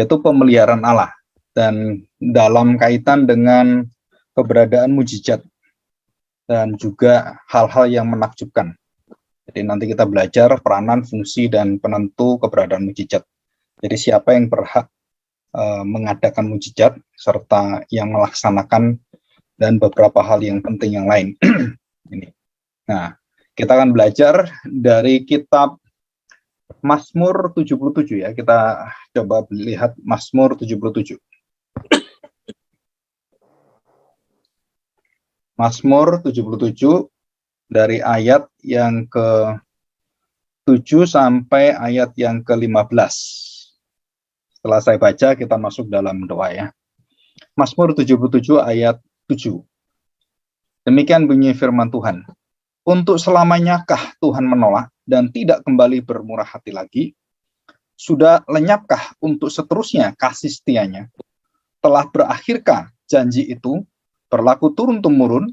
yaitu pemeliharaan Allah. Dan dalam kaitan dengan keberadaan mujizat dan juga hal-hal yang menakjubkan. Jadi nanti kita belajar peranan, fungsi, dan penentu keberadaan mujizat. Jadi siapa yang berhak mengadakan mujizat, serta yang melaksanakan, dan beberapa hal yang penting yang lain. Ini. Nah, kita akan belajar dari kitab Mazmur 77 ya. Kita coba lihat Mazmur 77. Mazmur 77 dari ayat yang ke-7 sampai ayat yang ke-15. Setelah saya baca, kita masuk dalam doa ya. Mazmur 77 ayat 7. Demikian bunyi firman Tuhan. Untuk selamanyakah Tuhan menolak dan tidak kembali bermurah hati lagi? Sudah lenyapkah untuk seterusnya kasih setianya? Telah berakhirkah janji itu berlaku turun-temurun?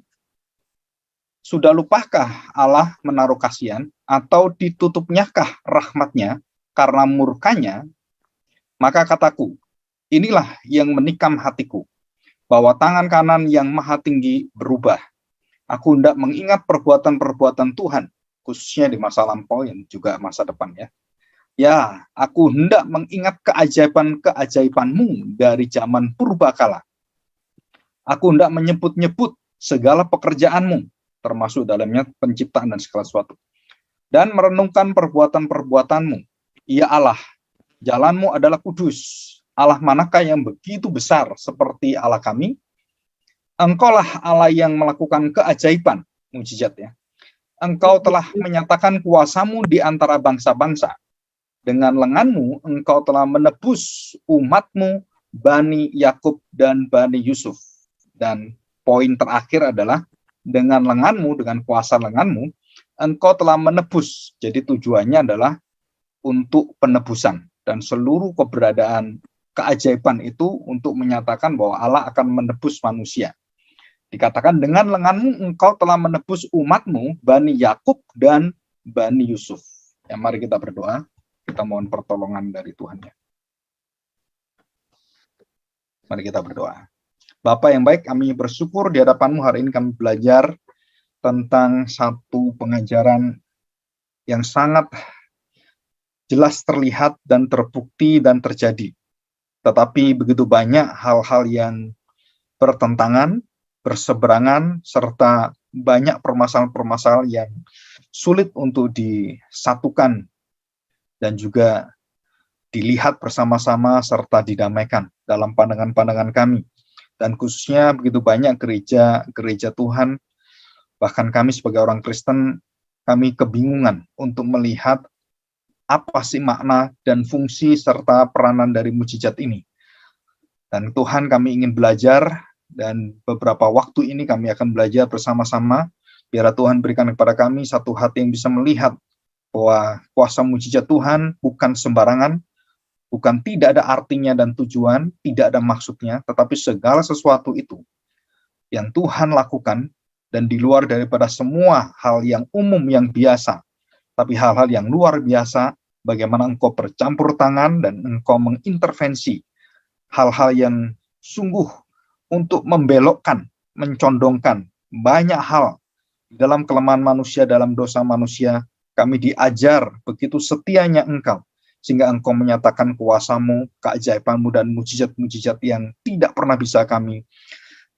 Sudah lupakah Allah menaruh kasihan, atau ditutupnyakah rahmatnya karena murkanya? Maka kataku, inilah yang menikam hatiku, bahwa tangan kanan yang maha tinggi berubah. Aku hendak mengingat perbuatan-perbuatan Tuhan, khususnya di masa lampau yang juga masa depan ya. Ya, aku hendak mengingat keajaiban-keajaibanmu dari zaman purbakala. Aku hendak menyebut-nyebut segala pekerjaanmu, termasuk dalamnya penciptaan dan segala sesuatu. Dan merenungkan perbuatan-perbuatanmu. Ya Allah, jalanmu adalah kudus. Allah manakah yang begitu besar seperti Allah kami? Engkaulah Allah yang melakukan keajaiban, mujizat ya. Engkau telah menyatakan kuasamu di antara bangsa-bangsa. Dengan lenganmu engkau telah menebus umatmu, Bani Yakub dan Bani Yusuf. Dan poin terakhir adalah dengan lenganmu, dengan kuasa lenganmu, engkau telah menebus. Jadi tujuannya adalah untuk penebusan. Dan seluruh keberadaan keajaiban itu untuk menyatakan bahwa Allah akan menebus manusia. Dikatakan dengan lenganmu engkau telah menebus umatmu, Bani Yakub dan Bani Yusuf. Ya, mari kita berdoa. Kita mohon pertolongan dari Tuhan ya. Mari kita berdoa. Bapa yang baik, kami bersyukur di hadapan-Mu hari ini kami belajar tentang satu pengajaran yang sangat jelas terlihat dan terbukti dan terjadi. Tetapi begitu banyak hal-hal yang bertentangan, berseberangan, serta banyak permasalahan-permasalahan yang sulit untuk disatukan dan juga dilihat bersama-sama serta didamaikan dalam pandangan-pandangan kami. Dan khususnya begitu banyak gereja Tuhan, bahkan kami sebagai orang Kristen, kami kebingungan untuk melihat apa sih makna dan fungsi serta peranan dari mujizat ini. Dan Tuhan, kami ingin belajar, dan beberapa waktu ini kami akan belajar bersama-sama. Biar Tuhan berikan kepada kami satu hati yang bisa melihat bahwa kuasa mujizat Tuhan bukan sembarangan, bukan tidak ada artinya dan tujuan, tidak ada maksudnya, tetapi segala sesuatu itu yang Tuhan lakukan dan di luar daripada semua hal yang umum yang biasa, tapi hal-hal yang luar biasa, bagaimana engkau bercampur tangan dan engkau mengintervensi hal-hal yang sungguh untuk membelokkan, mencondongkan banyak hal dalam kelemahan manusia, dalam dosa manusia. Kami diajar begitu setianya engkau, sehingga engkau menyatakan kuasamu, keajaibanmu, dan mujizat-mujizat yang tidak pernah bisa kami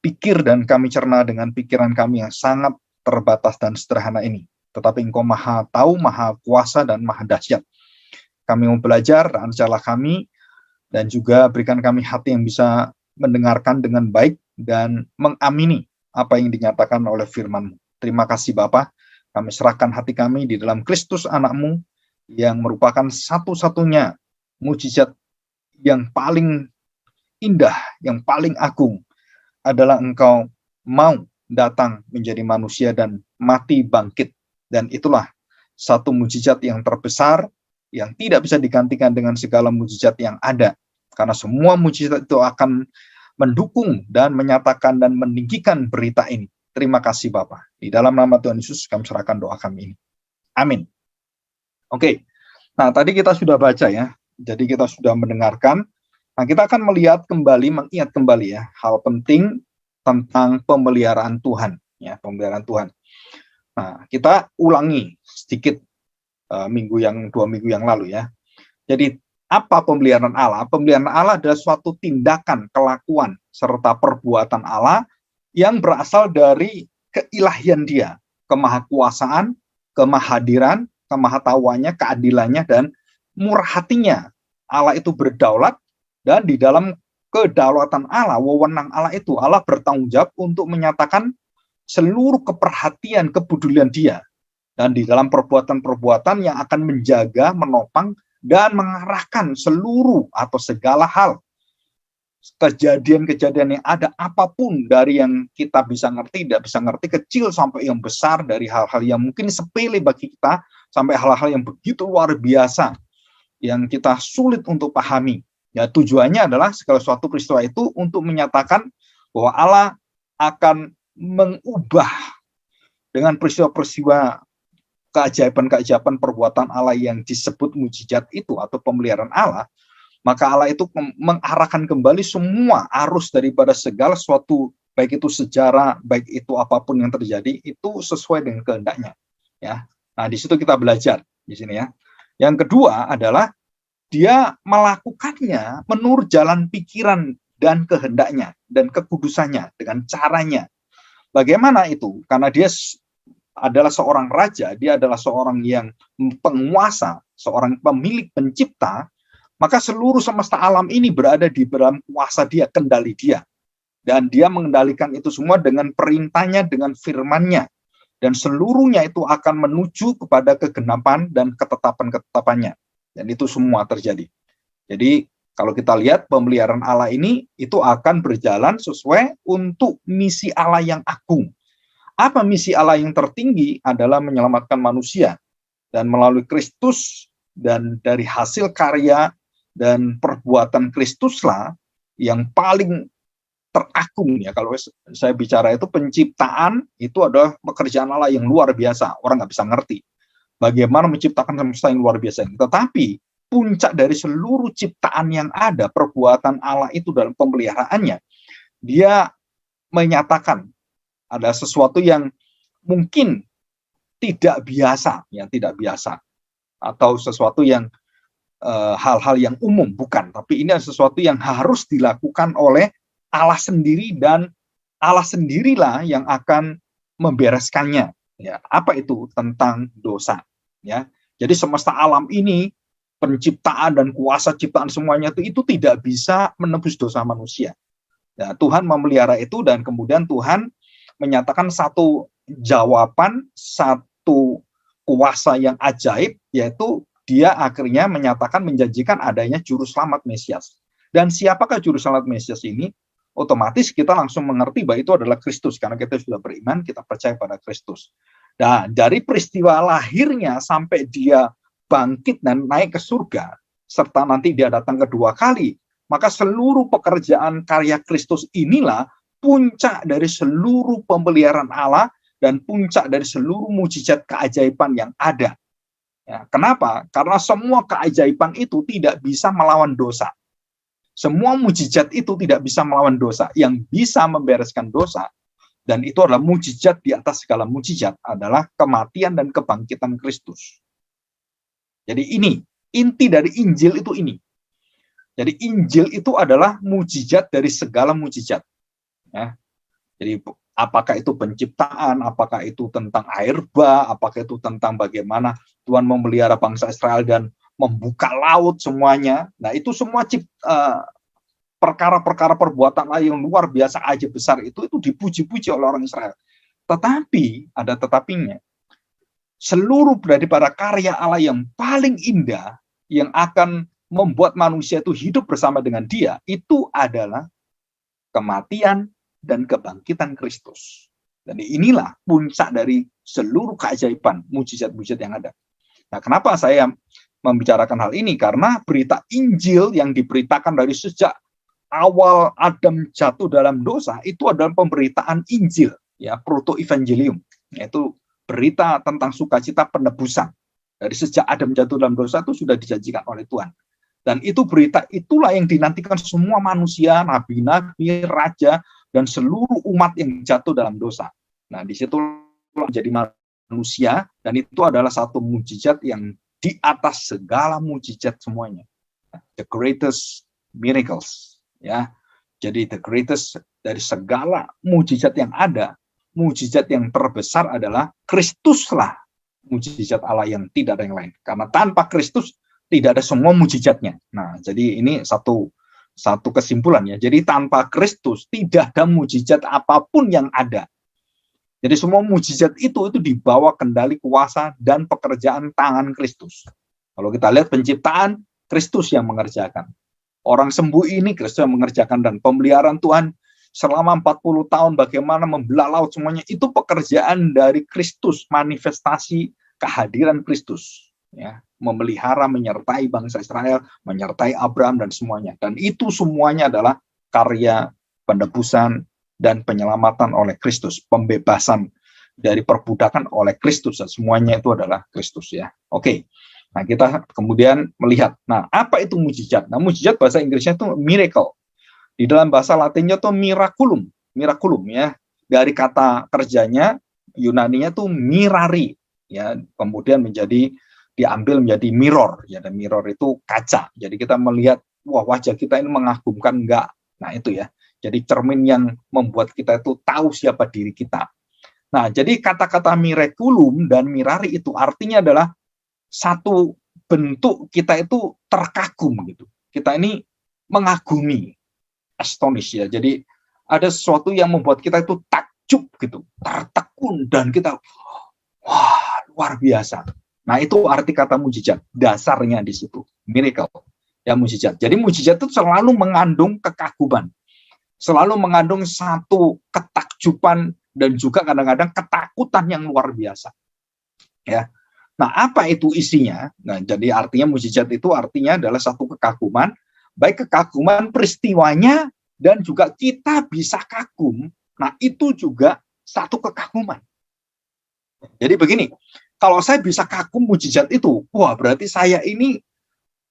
pikir dan kami cerna dengan pikiran kami yang sangat terbatas dan sederhana ini. Tetapi engkau maha tahu, maha kuasa, dan maha dahsyat. Kami mau belajar, dan ajarlah kami, dan juga berikan kami hati yang bisa mendengarkan dengan baik dan mengamini apa yang dinyatakan oleh firman-Mu. Terima kasih Bapa. Kami serahkan hati kami di dalam Kristus anak-Mu yang merupakan satu-satunya mujizat yang paling indah, yang paling agung adalah engkau mau datang menjadi manusia dan mati bangkit. Dan itulah satu mujizat yang terbesar yang tidak bisa digantikan dengan segala mujizat yang ada. Karena semua mujizat itu akan mendukung dan menyatakan dan meninggikan berita ini. Terima kasih Bapa. Di dalam nama Tuhan Yesus kami serahkan doa kami ini. Amin. Oke. Nah, tadi kita sudah baca ya. Jadi kita sudah mendengarkan Nah, kita akan melihat kembali, mengingat kembali ya, hal penting tentang pemeliharaan Tuhan, ya, pemeliharaan Tuhan. Nah, kita ulangi sedikit dua minggu yang lalu ya. Jadi apa pemeliharaan Allah? Pemeliharaan Allah adalah suatu tindakan, kelakuan, serta perbuatan Allah yang berasal dari keilahian Dia, kemahakuasaan, kemahadiran, kemahatauannya, keadilannya, dan murah hatinya. Allah itu berdaulat, dan di dalam kedaulatan Allah, wewenang Allah itu, Allah bertanggung jawab untuk menyatakan seluruh keperhatian, kepedulian Dia. Dan di dalam perbuatan-perbuatan yang akan menjaga, menopang, dan mengarahkan seluruh atau segala hal. Kejadian-kejadian yang ada, apapun dari yang kita bisa ngerti, tidak bisa ngerti, kecil sampai yang besar, dari hal-hal yang mungkin sepele bagi kita, sampai hal-hal yang begitu luar biasa, yang kita sulit untuk pahami. Ya, tujuannya adalah segala suatu peristiwa itu untuk menyatakan bahwa Allah akan mengubah dengan peristiwa-peristiwa keajaiban-keajaiban perbuatan Allah yang disebut mujizat itu atau pemeliharaan Allah, maka Allah itu mengarahkan kembali semua arus daripada segala sesuatu, baik itu sejarah, baik itu apapun yang terjadi, itu sesuai dengan kehendaknya. Ya, nah di situ kita belajar di sini ya. Yang kedua adalah Dia melakukannya menurut jalan pikiran dan kehendaknya dan kekudusannya dengan caranya. Bagaimana itu? Karena Dia adalah seorang raja, Dia adalah seorang yang penguasa, seorang pemilik pencipta, maka seluruh semesta alam ini berada di dalam kuasa Dia, kendali Dia. Dan Dia mengendalikan itu semua dengan perintahnya, dengan firman-Nya. Dan seluruhnya itu akan menuju kepada kegenapan dan ketetapan-ketetapannya. Dan itu semua terjadi. Jadi kalau kita lihat pemeliharaan Allah ini, itu akan berjalan sesuai untuk misi Allah yang agung. Apa misi Allah yang tertinggi? Adalah menyelamatkan manusia. Dan melalui Kristus, dan dari hasil karya dan perbuatan Kristuslah yang paling teragung ya. Kalau saya bicara itu penciptaan, itu adalah pekerjaan Allah yang luar biasa. Orang nggak bisa ngerti bagaimana menciptakan semesta yang luar biasa ini. Tetapi puncak dari seluruh ciptaan yang ada, perbuatan Allah itu dalam pemeliharaannya, Dia menyatakan ada sesuatu yang mungkin tidak biasa, ya tidak biasa, atau sesuatu yang hal-hal yang umum, bukan. Tapi ini adalah sesuatu yang harus dilakukan oleh Allah sendiri, dan Allah sendirilah yang akan membereskannya. Ya, apa itu? Tentang dosa. Ya, jadi semesta alam ini, penciptaan dan kuasa ciptaan semuanya itu tidak bisa menebus dosa manusia. Ya, Tuhan memelihara itu, dan kemudian Tuhan menyatakan satu jawaban, satu kuasa yang ajaib, yaitu Dia akhirnya menyatakan, menjanjikan adanya juru selamat Mesias. Dan siapakah juru selamat Mesias ini? Otomatis kita langsung mengerti bahwa itu adalah Kristus, karena kita sudah beriman, kita percaya pada Kristus. Nah, dari peristiwa lahirnya sampai Dia bangkit dan naik ke surga, serta nanti Dia datang kedua kali, maka seluruh pekerjaan karya Kristus inilah puncak dari seluruh pemeliharaan Allah dan puncak dari seluruh mujizat keajaiban yang ada. Ya, kenapa? Karena semua keajaiban itu tidak bisa melawan dosa. Semua mujizat itu tidak bisa melawan dosa. Yang bisa membereskan dosa, dan itu adalah mujizat di atas segala mujizat, adalah kematian dan kebangkitan Kristus. Jadi ini, inti dari Injil itu ini. Jadi Injil itu adalah mujizat dari segala mujizat. Ya. Jadi apakah itu penciptaan, apakah itu tentang air bah, apakah itu tentang bagaimana Tuhan memelihara bangsa Israel dan membuka laut semuanya. Nah, itu semua perkara-perkara perbuatan Allah yang luar biasa, ajaib besar itu dipuji-puji oleh orang Israel. Tetapi ada tetapinya. Seluruh daripada karya Allah yang paling indah, yang akan membuat manusia itu hidup bersama dengan Dia, itu adalah kematian dan kebangkitan Kristus. Dan inilah puncak dari seluruh keajaiban, mujizat-mujizat yang ada. Nah, kenapa saya membicarakan hal ini? Karena berita Injil yang diberitakan dari sejak awal Adam jatuh dalam dosa, itu adalah pemberitaan Injil, ya, proto-evangelium, yaitu berita tentang sukacita penebusan. Dari sejak Adam jatuh dalam dosa itu sudah dijanjikan oleh Tuhan. Dan itu berita itulah yang dinantikan semua manusia, nabi-nabi, raja, dan seluruh umat yang jatuh dalam dosa. Nah, di situ menjadi manusia, dan itu adalah satu mujizat yang di atas segala mujizat semuanya. The greatest miracles, ya. Jadi the greatest dari segala mujizat yang ada, mujizat yang terbesar adalah Kristuslah mujizat Allah yang tidak ada yang lain. Karena tanpa Kristus tidak ada semua mujizatnya. Nah, jadi ini satu kesimpulan ya. Jadi tanpa Kristus tidak ada mujizat apapun yang ada. Jadi semua mujizat itu dibawa kendali kuasa dan pekerjaan tangan Kristus. Kalau kita lihat penciptaan, Kristus yang mengerjakan. Orang sembuh ini Kristus yang mengerjakan, dan pemeliharaan Tuhan selama 40 tahun bagaimana membelah laut semuanya itu pekerjaan dari Kristus, manifestasi kehadiran Kristus, ya, memelihara, menyertai bangsa Israel, menyertai Abraham dan semuanya. Dan itu semuanya adalah karya penebusan dan penyelamatan oleh Kristus, pembebasan dari perbudakan oleh Kristus, dan semuanya itu adalah Kristus, ya. Oke. Nah, kita kemudian melihat, nah, apa itu mujizat? Nah, mujizat bahasa Inggrisnya itu miracle. Di dalam bahasa Latinnya itu miraculum, ya. Dari kata kerjanya Yunaninya itu mirari, ya. Kemudian diambil menjadi mirror, ya. Dan mirror itu kaca. Jadi kita melihat, wah, wajah kita ini mengagumkan enggak? Nah, itu ya. Jadi cermin yang membuat kita itu tahu siapa diri kita. Nah, jadi kata-kata miraculum dan mirari itu artinya adalah satu bentuk kita itu terkagum gitu. Kita ini mengagumi, astonish, ya. Jadi ada sesuatu yang membuat kita itu takjub gitu, tertekun, dan kita wah, luar biasa. Nah, itu arti kata mujizat. Dasarnya di situ, miracle. Ya, mujizat. Jadi mujizat itu selalu mengandung kekaguman. Selalu mengandung satu ketakjuban dan juga kadang-kadang ketakutan yang luar biasa. Ya. Nah, apa itu isinya? Nah, jadi artinya mujizat itu artinya adalah satu kekaguman, baik kekaguman peristiwanya dan juga kita bisa kagum. Nah, itu juga satu kekaguman. Jadi begini, kalau saya bisa kagum mujizat itu, wah, berarti saya ini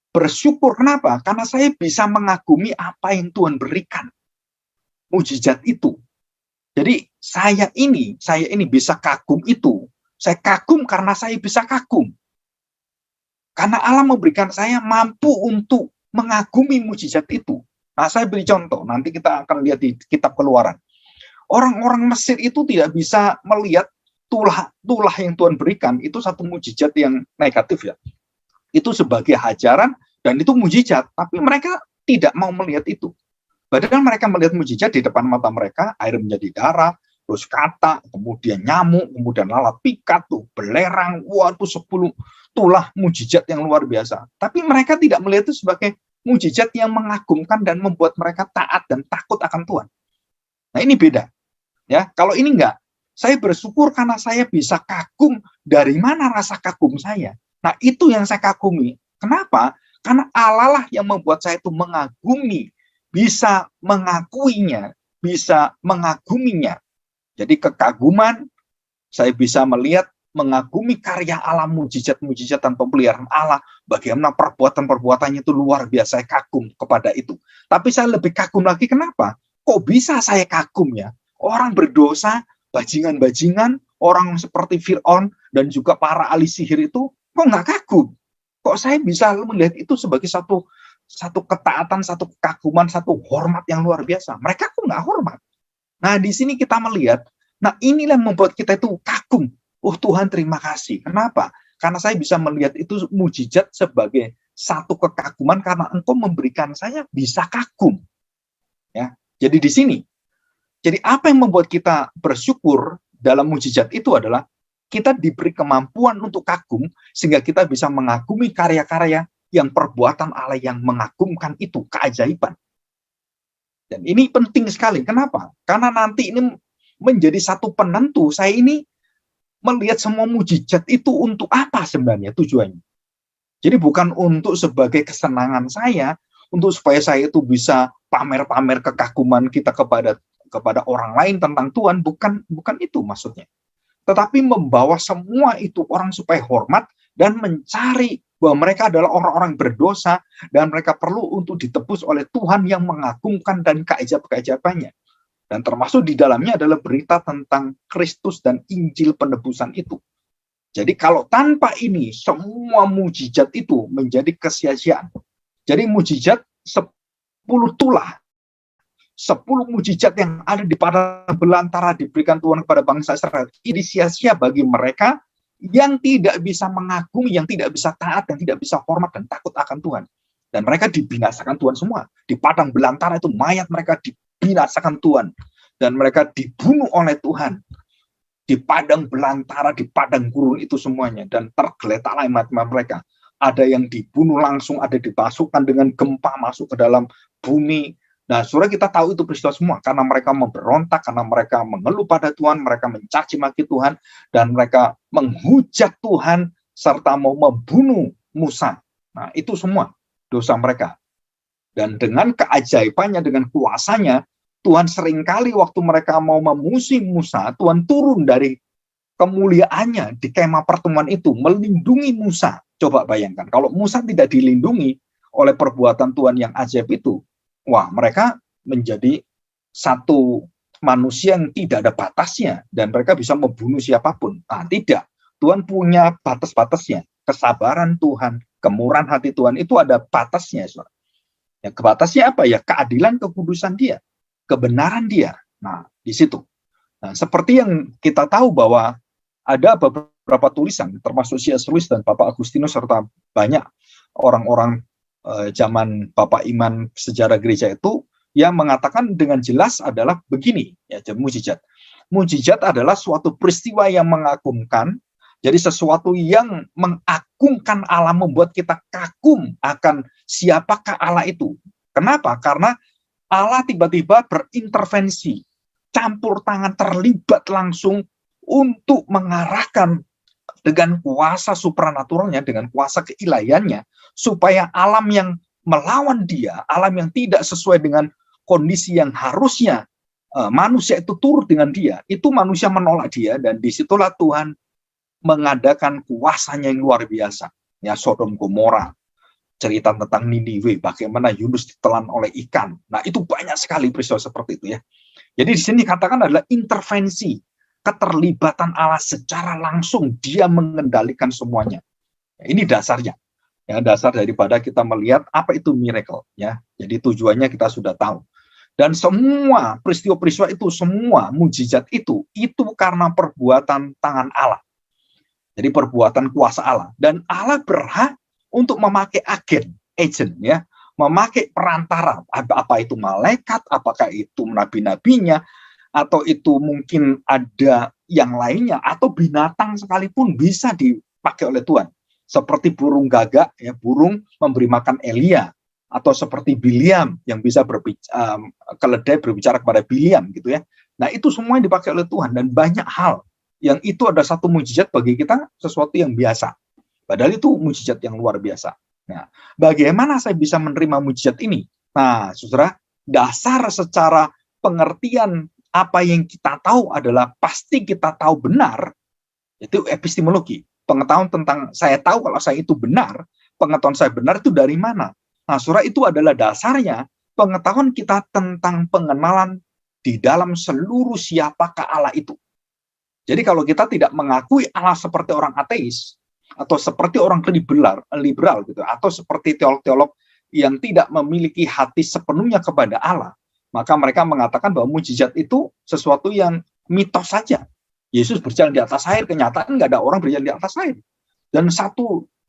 bersyukur. Kenapa? Karena saya bisa mengagumi apa yang Tuhan berikan. Mujizat itu. Jadi saya ini bisa kagum itu. Saya kagum karena saya bisa kagum. Karena Allah memberikan saya mampu untuk mengagumi mujizat itu. Nah, saya beri contoh, nanti kita akan lihat di kitab Keluaran. Orang-orang Mesir itu tidak bisa melihat tulah yang Tuhan berikan, itu satu mujizat yang negatif, ya. Itu sebagai hajaran dan itu mujizat, tapi mereka tidak mau melihat itu. Padahal mereka melihat mujizat di depan mata mereka, air menjadi darah, terus kata, kemudian nyamuk, kemudian lalat pikat, tuh, belerang, waduh 10 tulah mujizat yang luar biasa. Tapi mereka tidak melihat itu sebagai mujizat yang mengagumkan dan membuat mereka taat dan takut akan Tuhan. Nah, ini beda. Ya, kalau ini enggak, saya bersyukur karena saya bisa kagum. Dari mana rasa kagum saya? Nah, itu yang saya kagumi. Kenapa? Karena Allah lah yang membuat saya itu mengagumi, bisa mengakuinya, bisa mengaguminya. Jadi kekaguman, saya bisa melihat, mengagumi karya Allah, mujizat-mujizat dan pemeliharaan Allah, bagaimana perbuatan-perbuatannya itu luar biasa, saya kagum kepada itu. Tapi saya lebih kagum lagi, kenapa? Kok bisa saya kagum, ya? Orang berdosa, bajingan-bajingan, orang seperti Fir'aun, dan juga para ahli sihir itu, kok nggak kagum? Kok saya bisa melihat itu sebagai satu ketaatan, satu kekaguman, satu hormat yang luar biasa? Mereka kok nggak hormat? Nah, di sini kita melihat, nah inilah yang membuat kita itu kagum. Oh Tuhan, terima kasih. Kenapa? Karena saya bisa melihat itu mujizat sebagai satu kekaguman karena Engkau memberikan saya bisa kagum. Ya, jadi di sini. Jadi apa yang membuat kita bersyukur dalam mujizat itu adalah kita diberi kemampuan untuk kagum sehingga kita bisa mengagumi karya-karya yang perbuatan Allah yang mengagumkan itu, keajaiban. Dan ini penting sekali. Kenapa? Karena nanti ini menjadi satu penentu. Saya ini melihat semua mujizat itu untuk apa sebenarnya tujuannya. Jadi bukan untuk sebagai kesenangan saya, untuk supaya saya itu bisa pamer-pamer kekaguman kita kepada orang lain tentang Tuhan. Bukan itu maksudnya. Tetapi membawa semua itu orang supaya hormat dan mencari bahwa mereka adalah orang-orang berdosa dan mereka perlu untuk ditebus oleh Tuhan yang mengagumkan dan keajaiban-keajaibannya. Dan termasuk di dalamnya adalah berita tentang Kristus dan Injil penebusan itu. Jadi kalau tanpa ini, semua mujizat itu menjadi kesia-siaan. Jadi mujizat 10 tulah, 10 mujizat yang ada di padang belantara diberikan Tuhan kepada bangsa Israel, ini sia-sia bagi mereka yang tidak bisa mengagumi, yang tidak bisa taat, yang tidak bisa hormat dan takut akan Tuhan. Dan mereka dibinasakan Tuhan semua. Di padang belantara itu mayat mereka dibinasakan Tuhan. Dan mereka dibunuh oleh Tuhan. Di padang belantara, di padang gurun itu semuanya. Dan tergeletaklah iman-iman mereka. Ada yang dibunuh langsung, ada dibasuhkan dengan gempa masuk ke dalam bumi. Nah, saudara, kita tahu itu peristiwa semua. Karena mereka memberontak, karena mereka mengeluh pada Tuhan, mereka mencaci maki Tuhan, dan mereka menghujat Tuhan, serta mau membunuh Musa. Nah, itu semua dosa mereka. Dan dengan keajaibannya, dengan kuasanya, Tuhan seringkali waktu mereka mau memusuhi Musa, Tuhan turun dari kemuliaannya di kemah pertemuan itu, melindungi Musa. Coba bayangkan, kalau Musa tidak dilindungi oleh perbuatan Tuhan yang ajaib itu, wah, mereka menjadi satu manusia yang tidak ada batasnya, dan mereka bisa membunuh siapapun. Nah, tidak. Tuhan punya batas-batasnya. Kesabaran Tuhan, kemurahan hati Tuhan, itu ada batasnya. Ya, batasnya apa? Ya, keadilan, kekudusan dia. Kebenaran dia. Nah, di situ. Nah, seperti yang kita tahu bahwa ada beberapa tulisan, termasuk C.S. Lewis dan Bapak Agustinus, serta banyak orang-orang zaman Bapak Iman sejarah gereja itu yang mengatakan dengan jelas adalah begini, ya, mujizat. Mujizat adalah suatu peristiwa yang mengagumkan, jadi sesuatu yang mengagumkan Allah, membuat kita kagum akan siapakah Allah itu. Kenapa? Karena Allah tiba-tiba berintervensi, campur tangan, terlibat langsung untuk mengarahkan dengan kuasa supranaturalnya, dengan kuasa keilahiannya, supaya alam yang melawan dia, alam yang tidak sesuai dengan kondisi yang harusnya manusia itu turut dengan dia, itu manusia menolak dia, dan disitulah Tuhan mengadakan kuasanya yang luar biasa. Ya, Sodom Gomora, cerita tentang Niniwe, bagaimana Yunus ditelan oleh ikan. Nah, itu banyak sekali peristiwa seperti itu ya. Jadi di sini katakan adalah intervensi, keterlibatan Allah secara langsung, dia mengendalikan semuanya. Ya, ini dasarnya. Ya, dasar daripada kita melihat apa itu miracle ya. Jadi tujuannya kita sudah tahu. Dan semua peristiwa-peristiwa itu, semua mujizat itu karena perbuatan tangan Allah. Jadi perbuatan kuasa Allah. Dan Allah berhak untuk memakai agent ya, memakai perantara, apa itu malaikat, apakah itu nabi-nabinya, atau itu mungkin ada yang lainnya, atau binatang sekalipun bisa dipakai oleh Tuhan. Seperti burung gagak, ya, burung memberi makan Elia, atau seperti Biliam yang bisa keledai berbicara kepada Biliam gitu ya. Nah, itu semua yang dipakai oleh Tuhan, dan banyak hal yang itu ada satu mujizat bagi kita, sesuatu yang biasa. Padahal itu mujizat yang luar biasa. Nah, bagaimana saya bisa menerima mujizat ini? Nah, saudara, dasar secara pengertian apa yang kita tahu adalah pasti kita tahu benar, itu epistemologi. Pengetahuan tentang saya tahu kalau saya itu benar, pengetahuan saya benar itu dari mana? Nah, saudara, itu adalah dasarnya pengetahuan kita tentang pengenalan di dalam seluruh siapakah Allah itu. Jadi kalau kita tidak mengakui Allah seperti orang ateis, atau seperti orang liberal gitu, atau seperti teolog-teolog yang tidak memiliki hati sepenuhnya kepada Allah, maka mereka mengatakan bahwa mujizat itu sesuatu yang mitos saja. Yesus berjalan di atas air, kenyataan nggak ada orang berjalan di atas air. Dan 1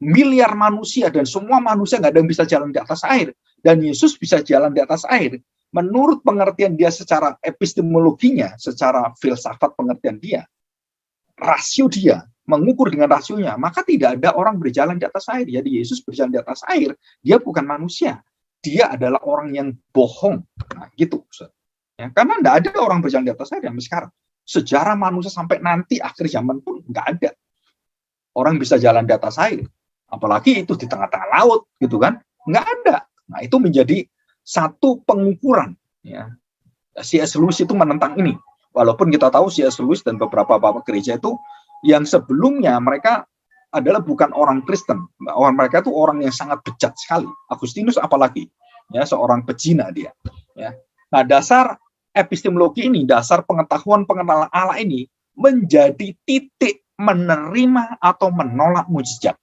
miliar manusia, dan semua manusia nggak ada yang bisa jalan di atas air. Dan Yesus bisa jalan di atas air. Menurut pengertian dia secara epistemologinya, secara filsafat pengertian dia, rasio dia, mengukur dengan rasionya, maka tidak ada orang berjalan di atas air. Jadi Yesus berjalan di atas air, dia bukan manusia. Dia adalah orang yang bohong. Nah, gitu. Ya, karena tidak ada orang berjalan di atas air sampai sekarang. Sejarah manusia sampai nanti akhir zaman pun nggak ada orang bisa jalan di atas air. Apalagi itu di tengah-tengah laut, gitu kan? Nggak ada. Nah, itu menjadi satu pengukuran. Ya. C.S. Lewis itu menentang ini. Walaupun kita tahu C.S. Lewis dan beberapa bapak gereja itu yang sebelumnya mereka adalah bukan orang Kristen. Orang mereka itu orang yang sangat bejat sekali. Agustinus apalagi, ya, seorang pezina dia. Ya. Nah, dasar epistemologi ini, dasar pengetahuan pengenalan Allah ini menjadi titik menerima atau menolak mujizat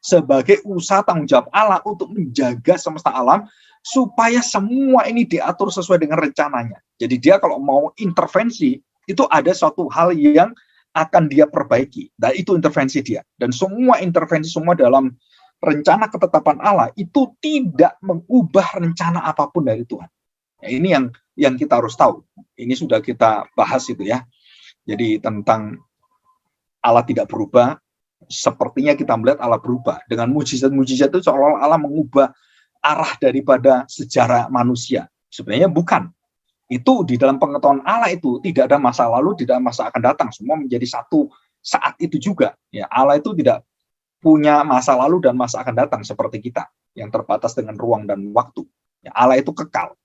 sebagai usaha tanggung jawab Allah untuk menjaga semesta alam supaya semua ini diatur sesuai dengan rencananya. Jadi dia kalau mau intervensi, itu ada suatu hal yang akan dia perbaiki. Dan itu intervensi dia. Dan semua intervensi, semua dalam rencana ketetapan Allah, itu tidak mengubah rencana apapun dari Tuhan. Ya, ini yang kita harus tahu. Ini sudah kita bahas itu ya. Jadi tentang Allah tidak berubah, sepertinya kita melihat Allah berubah. Dengan mujizat-mujizat itu seolah-olah Allah mengubah arah daripada sejarah manusia. Sebenarnya bukan. Itu di dalam pengetahuan Allah itu tidak ada masa lalu, tidak ada masa akan datang. Semua menjadi satu saat itu juga. Ya, Allah itu tidak punya masa lalu dan masa akan datang seperti kita yang terbatas dengan ruang dan waktu. Ya, Allah itu kekal.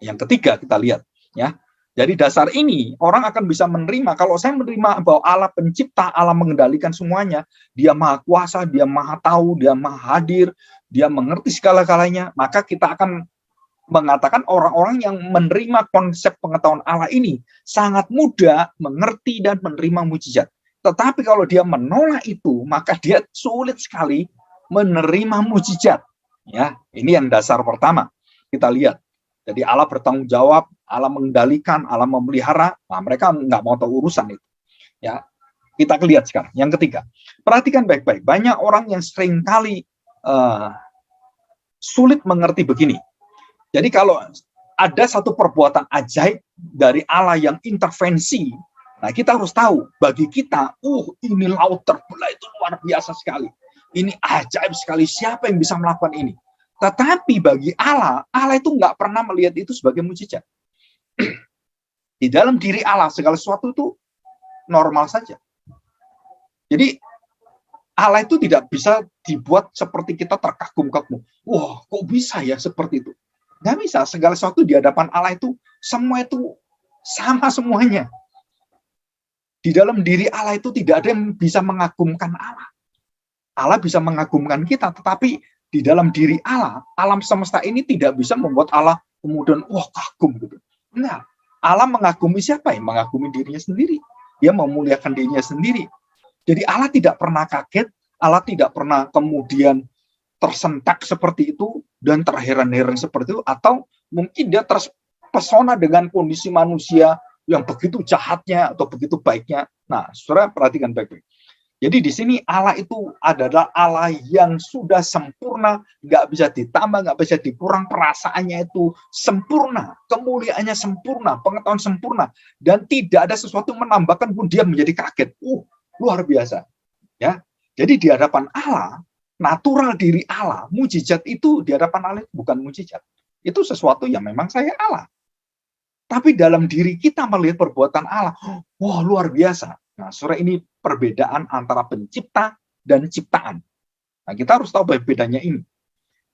Yang ketiga kita lihat, ya. Jadi dasar ini orang akan bisa menerima. Kalau saya menerima bahwa Allah pencipta, Allah mengendalikan semuanya, dia maha kuasa, dia maha tahu, dia maha hadir, dia mengerti segala-galanya, maka kita akan mengatakan orang-orang yang menerima konsep pengetahuan Allah ini sangat mudah mengerti dan menerima mujizat. Tetapi kalau dia menolak itu, maka dia sulit sekali menerima mujizat. Ya, ini yang dasar pertama. Kita lihat. Jadi Allah bertanggung jawab, Allah mengendalikan, Allah memelihara. Nah, mereka nggak mau tahu urusan itu. Ya, kita lihat sekarang. Yang ketiga, perhatikan baik-baik. Banyak orang yang seringkali sulit mengerti begini. Jadi kalau ada satu perbuatan ajaib dari Allah yang intervensi, nah kita harus tahu, bagi kita, ini laut terbelah itu luar biasa sekali. Ini ajaib sekali, siapa yang bisa melakukan ini? Tetapi bagi Allah, Allah itu nggak pernah melihat itu sebagai mujizat. Di dalam diri Allah, segala sesuatu itu normal saja. Jadi Allah itu tidak bisa dibuat seperti kita terkagum-kagum. Wah, kok bisa ya seperti itu? Nggak bisa, segala sesuatu di hadapan Allah itu, semua itu sama semuanya. Di dalam diri Allah itu tidak ada yang bisa mengagumkan Allah. Allah bisa mengagumkan kita, tetapi di dalam diri Allah, alam semesta ini tidak bisa membuat Allah kemudian, wah kagum gitu. Nah, Allah mengagumi siapa? Yang mengagumi dirinya sendiri. Dia memuliakan dirinya sendiri. Jadi Allah tidak pernah kaget, Allah tidak pernah kemudian tersentak seperti itu dan terheran-heran seperti itu, atau mungkin dia terpesona dengan kondisi manusia yang begitu jahatnya atau begitu baiknya. Nah, saudara perhatikan baik-baik. Jadi di sini Allah itu adalah Allah yang sudah sempurna, nggak bisa ditambah, nggak bisa dikurang, perasaannya itu sempurna, kemuliaannya sempurna, pengetahuan sempurna, dan tidak ada sesuatu menambahkan pun dia menjadi kaget. Luar biasa. Ya, jadi di hadapan Allah, natural diri Allah, mujizat itu di hadapan Allah bukan mujizat. Itu sesuatu yang memang saya Allah. Tapi dalam diri kita melihat perbuatan Allah, wah luar biasa. Nah, saudara, ini perbedaan antara pencipta dan ciptaan. Nah, kita harus tahu bedanya ini.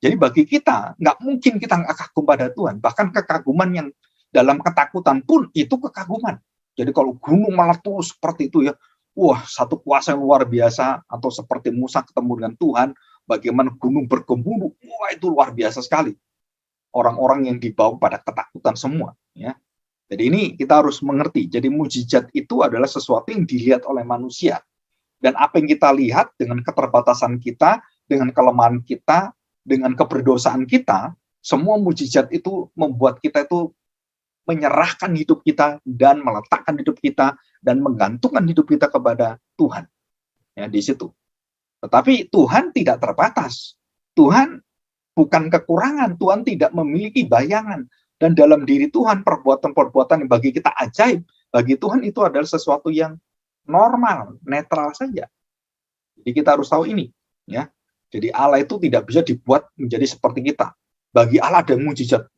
Jadi bagi kita, nggak mungkin kita nggak kagum pada Tuhan. Bahkan kekaguman yang dalam ketakutan pun itu kekaguman. Jadi kalau gunung meletus seperti itu ya, wah satu kuasa yang luar biasa. Atau seperti Musa ketemu dengan Tuhan, bagaimana gunung bergemuruh, wah itu luar biasa sekali. Orang-orang yang dibawa pada ketakutan semua. Ya. Jadi ini kita harus mengerti. Jadi mujizat itu adalah sesuatu yang dilihat oleh manusia. Dan apa yang kita lihat dengan keterbatasan kita, dengan kelemahan kita, dengan keberdosaan kita, semua mujizat itu membuat kita itu menyerahkan hidup kita dan meletakkan hidup kita dan menggantungkan hidup kita kepada Tuhan. Ya, di situ. Tetapi Tuhan tidak terbatas. Tuhan bukan kekurangan. Tuhan tidak memiliki bayangan. Dan dalam diri Tuhan, perbuatan-perbuatan yang bagi kita ajaib, bagi Tuhan itu adalah sesuatu yang normal, netral saja. Jadi kita harus tahu ini. Ya. Jadi Allah itu tidak bisa dibuat menjadi seperti kita. Bagi Allah ada mujizat.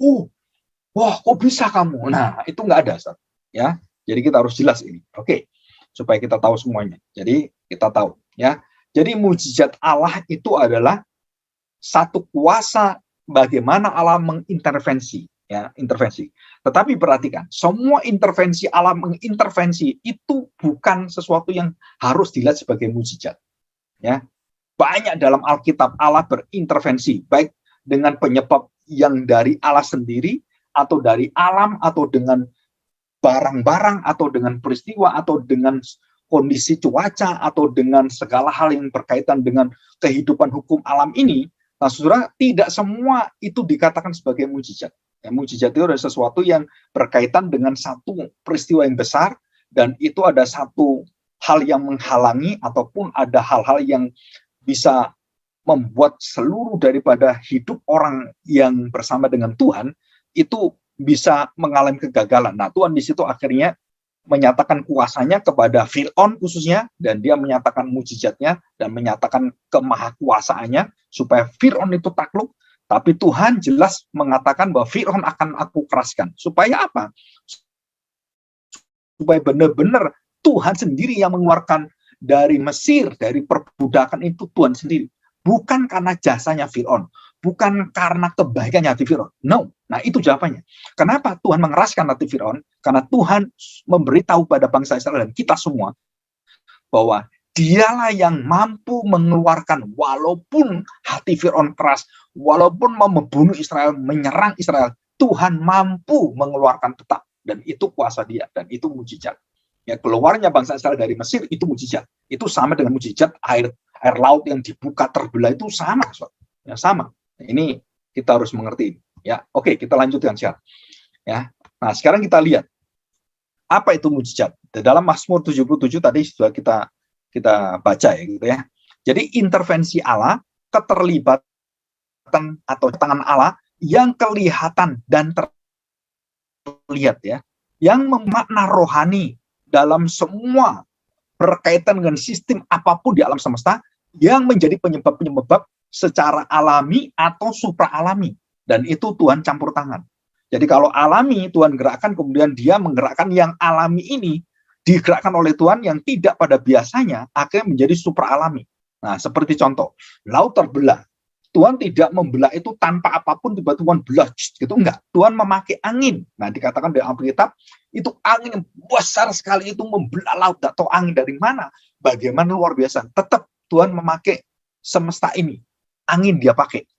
Wah, kok bisa kamu? Nah, itu nggak ada, Ustaz. Ya. Jadi kita harus jelas ini. Oke, supaya kita tahu semuanya. Jadi kita tahu. Ya. Jadi mujizat Allah itu adalah satu kuasa bagaimana Allah mengintervensi. Ya, intervensi. Tetapi perhatikan, semua intervensi Allah mengintervensi itu bukan sesuatu yang harus dilihat sebagai mujizat. Ya, banyak dalam Alkitab Allah berintervensi, baik dengan penyebab yang dari Allah sendiri, atau dari alam, atau dengan barang-barang, atau dengan peristiwa, atau dengan kondisi cuaca, atau dengan segala hal yang berkaitan dengan kehidupan hukum alam ini. Nah, saudara, tidak semua itu dikatakan sebagai mujizat. Ya, mujizat itu adalah sesuatu yang berkaitan dengan satu peristiwa yang besar, dan itu ada satu hal yang menghalangi, ataupun ada hal-hal yang bisa membuat seluruh daripada hidup orang yang bersama dengan Tuhan itu bisa mengalami kegagalan. Nah, Tuhan di situ akhirnya menyatakan kuasanya kepada Fir'aun khususnya, dan dia menyatakan mujizatnya dan menyatakan kemahakuasaannya supaya Fir'aun itu takluk. Tapi Tuhan jelas mengatakan bahwa Fir'aun akan aku keraskan. Supaya apa? Supaya benar-benar Tuhan sendiri yang mengeluarkan dari Mesir, dari perbudakan itu Tuhan sendiri. Bukan karena jasanya Fir'aun, bukan karena kebaikannya hati Fir'aun. No. Nah, itu jawabannya. Kenapa Tuhan mengeraskan hati Fir'aun? Karena Tuhan memberitahu pada bangsa Israel dan kita semua bahwa dialah yang mampu mengeluarkan, walaupun hati Fir'aun keras, walaupun mau membunuh Israel, menyerang Israel, Tuhan mampu mengeluarkan tetap. Dan itu kuasa dia, dan itu mujizat. Ya, keluarnya bangsa Israel dari Mesir itu mujizat. Itu sama dengan mujizat air laut yang dibuka terbelah, itu sama. Ya, sama. Nah, ini kita harus mengerti. Ya, oke, kita lanjutkan sekarang. Ya. Nah, sekarang kita lihat apa itu mujizat. Dalam Mazmur 77 tadi sudah kita baca ya gitu ya. Jadi intervensi Allah, keterlibatan atau tangan Allah yang kelihatan dan terlihat ya, yang memakna rohani dalam semua berkaitan dengan sistem apapun di alam semesta, yang menjadi penyebab-penyebab secara alami atau supra-alami. Dan itu Tuhan campur tangan. Jadi kalau alami Tuhan gerakkan, kemudian dia menggerakkan yang alami ini, digerakkan oleh Tuhan yang tidak pada biasanya, akhirnya menjadi supra-alami. Nah, seperti contoh, laut terbelah. Tuhan tidak membelah itu tanpa apapun, tiba-tiba Tuhan belah, gitu enggak. Tuhan memakai angin. Nah, dikatakan di Alkitab, itu angin yang besar sekali itu membelah laut, atau angin dari mana? Bagaimana luar biasa. Tetap Tuhan memakai semesta ini. Angin dia pakai.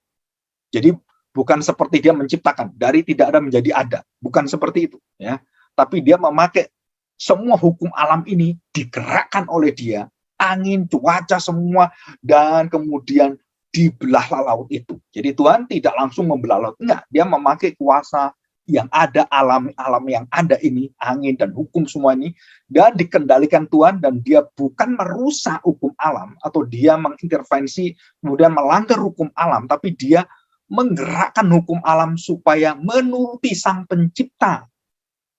Jadi bukan seperti dia menciptakan dari tidak ada menjadi ada, bukan seperti itu ya. Tapi dia memakai semua hukum alam ini digerakkan oleh dia, angin, cuaca semua, dan kemudian dibelahlah laut itu. Jadi Tuhan tidak langsung membelah laut, enggak, dia memakai kuasa yang ada, alam yang ada ini, angin dan hukum semua ini, dan dikendalikan Tuhan, dan dia bukan merusak hukum alam atau dia mengintervensi kemudian melanggar hukum alam, tapi dia menggerakkan hukum alam supaya menuruti Sang Pencipta,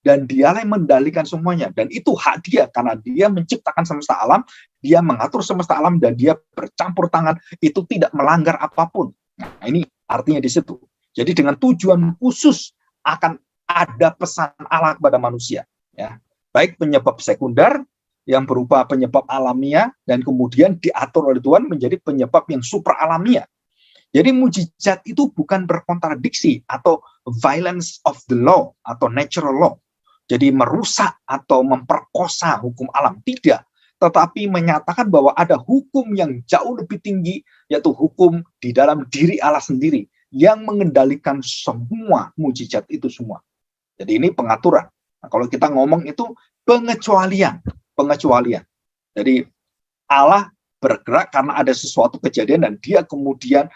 dan dialah yang mendalikan semuanya, dan itu hak dia karena dia menciptakan semesta alam, dia mengatur semesta alam, dan dia bercampur tangan, itu tidak melanggar apapun. Nah, ini artinya di situ. Jadi dengan tujuan khusus akan ada pesan Allah kepada manusia, ya, baik penyebab sekunder yang berupa penyebab alamiah, dan kemudian diatur oleh Tuhan menjadi penyebab yang supra alamiah. Jadi mujizat itu bukan berkontradiksi atau violence of the law atau natural law. Jadi merusak atau memperkosa hukum alam, tidak. Tetapi menyatakan bahwa ada hukum yang jauh lebih tinggi, yaitu hukum di dalam diri Allah sendiri yang mengendalikan semua mujizat itu semua. Jadi ini pengaturan. Nah, kalau kita ngomong itu pengecualian. Jadi Allah bergerak karena ada sesuatu kejadian dan dia kemudian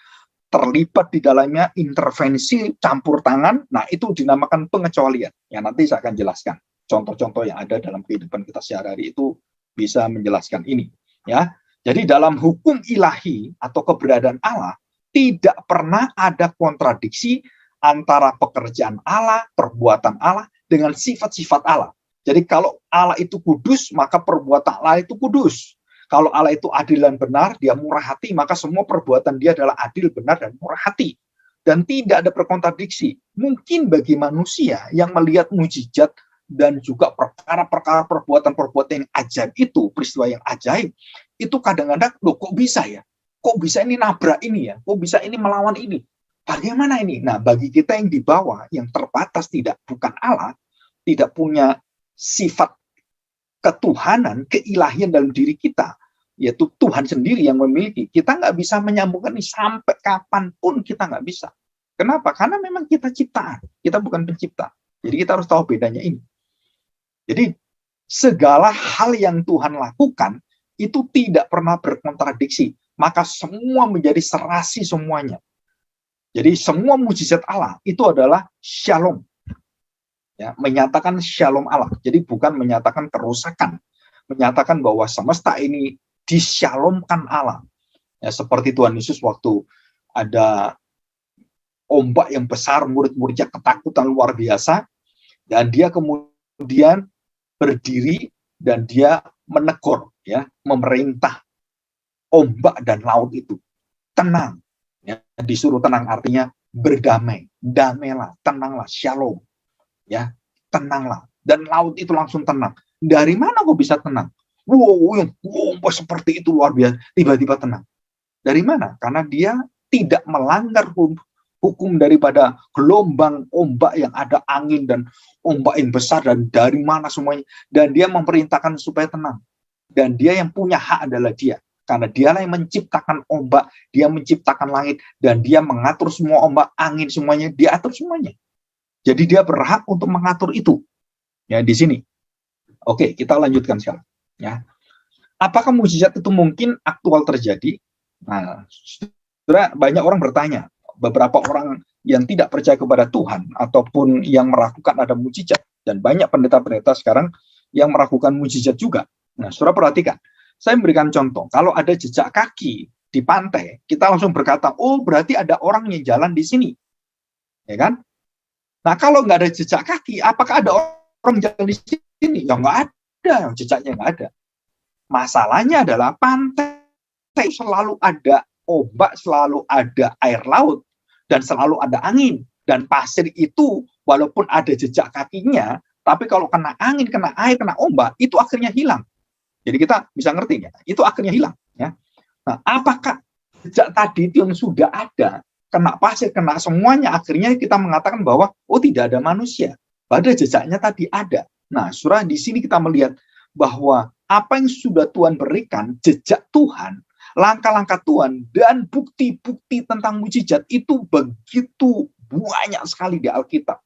terlibat di dalamnya, intervensi, campur tangan. Nah, itu dinamakan pengecualian. Ya, nanti saya akan jelaskan. Contoh-contoh yang ada dalam kehidupan kita sehari-hari itu bisa menjelaskan ini. Ya, jadi dalam hukum ilahi atau keberadaan Allah, tidak pernah ada kontradiksi antara pekerjaan Allah, perbuatan Allah, dengan sifat-sifat Allah. Jadi kalau Allah itu kudus, maka perbuatan Allah itu kudus. Kalau Allah itu adil dan benar, dia murah hati, maka semua perbuatan dia adalah adil, benar, dan murah hati. Dan tidak ada berkontradiksi. Mungkin bagi manusia yang melihat mujizat dan juga perkara-perkara perbuatan-perbuatan yang ajaib itu, peristiwa yang ajaib, itu kadang-kadang, loh kok bisa ya? Kok bisa ini nabrak ini ya? Kok bisa ini melawan ini? Bagaimana ini? Nah, bagi kita yang di bawah, yang terbatas, bukan Allah, tidak punya sifat ketuhanan, keilahian dalam diri kita, yaitu Tuhan sendiri yang memiliki. Kita nggak bisa menyambungkan ini sampai kapanpun, kita nggak bisa. Kenapa? Karena memang kita ciptaan, kita bukan pencipta. Jadi kita harus tahu bedanya ini. Jadi segala hal yang Tuhan lakukan itu tidak pernah berkontradiksi, maka semua menjadi serasi semuanya. Jadi semua mujizat Allah itu adalah shalom. Ya, menyatakan shalom Allah. Jadi bukan menyatakan kerusakan, menyatakan bahwa semesta ini disyalomkan Allah. Ya, seperti Tuhan Yesus waktu ada ombak yang besar, murid-muridnya ketakutan luar biasa, dan dia kemudian berdiri dan dia menegur, ya, memerintah ombak dan laut itu tenang. Ya, disuruh tenang artinya berdamai, damailah, tenanglah, shalom. Ya, tenanglah. Dan laut itu langsung tenang. Dari mana kok bisa tenang? Wow, seperti itu luar biasa. Tiba-tiba tenang. Dari mana? Karena dia tidak melanggar hukum daripada gelombang ombak yang ada angin dan ombak yang besar dan dari mana semuanya. Dan dia memerintahkan supaya tenang. Dan dia yang punya hak adalah dia. Karena dialah yang menciptakan ombak, dia menciptakan langit, dan dia mengatur semua ombak, angin semuanya, dia atur semuanya. Jadi dia berhak untuk mengatur itu. Ya, di sini. Oke, kita lanjutkan sekarang. Ya. Apakah mujizat itu mungkin aktual terjadi? Nah, banyak orang bertanya. Beberapa orang yang tidak percaya kepada Tuhan ataupun yang meragukan ada mujizat, dan banyak pendeta-pendeta sekarang yang meragukan mujizat juga. Nah, saudara perhatikan. Saya memberikan contoh. Kalau ada jejak kaki di pantai, kita langsung berkata, oh berarti ada orang yang jalan di sini. Ya kan? Nah, kalau nggak ada jejak kaki, apakah ada orang jalan di sini? Ya nggak ada, jejaknya nggak ada. Masalahnya adalah pantai selalu ada ombak, selalu ada air laut, dan selalu ada angin. Dan pasir itu, walaupun ada jejak kakinya, tapi kalau kena angin, kena air, kena ombak, itu akhirnya hilang. Jadi kita bisa ngerti, ya? Itu akhirnya hilang. Ya. Nah, apakah jejak tadi itu yang sudah ada, kena pasir, kena semuanya, akhirnya kita mengatakan bahwa, oh tidak ada manusia. Padahal jejaknya tadi ada. Nah, saudara, di sini kita melihat bahwa apa yang sudah Tuhan berikan, jejak Tuhan, langkah-langkah Tuhan, dan bukti-bukti tentang mujizat itu begitu banyak sekali di Alkitab.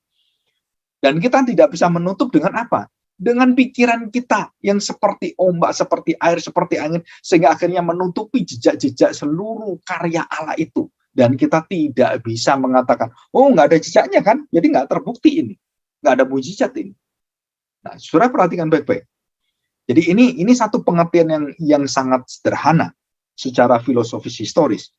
Dan kita tidak bisa menutup dengan apa? Dengan pikiran kita yang seperti ombak, seperti air, seperti angin, sehingga akhirnya menutupi jejak-jejak seluruh karya Allah itu. Dan kita tidak bisa mengatakan, oh nggak ada jejaknya kan, jadi nggak terbukti ini, nggak ada mujizat ini. Nah, saudara perhatikan baik-baik. Jadi ini satu pengertian yang sangat sederhana secara filosofis historis.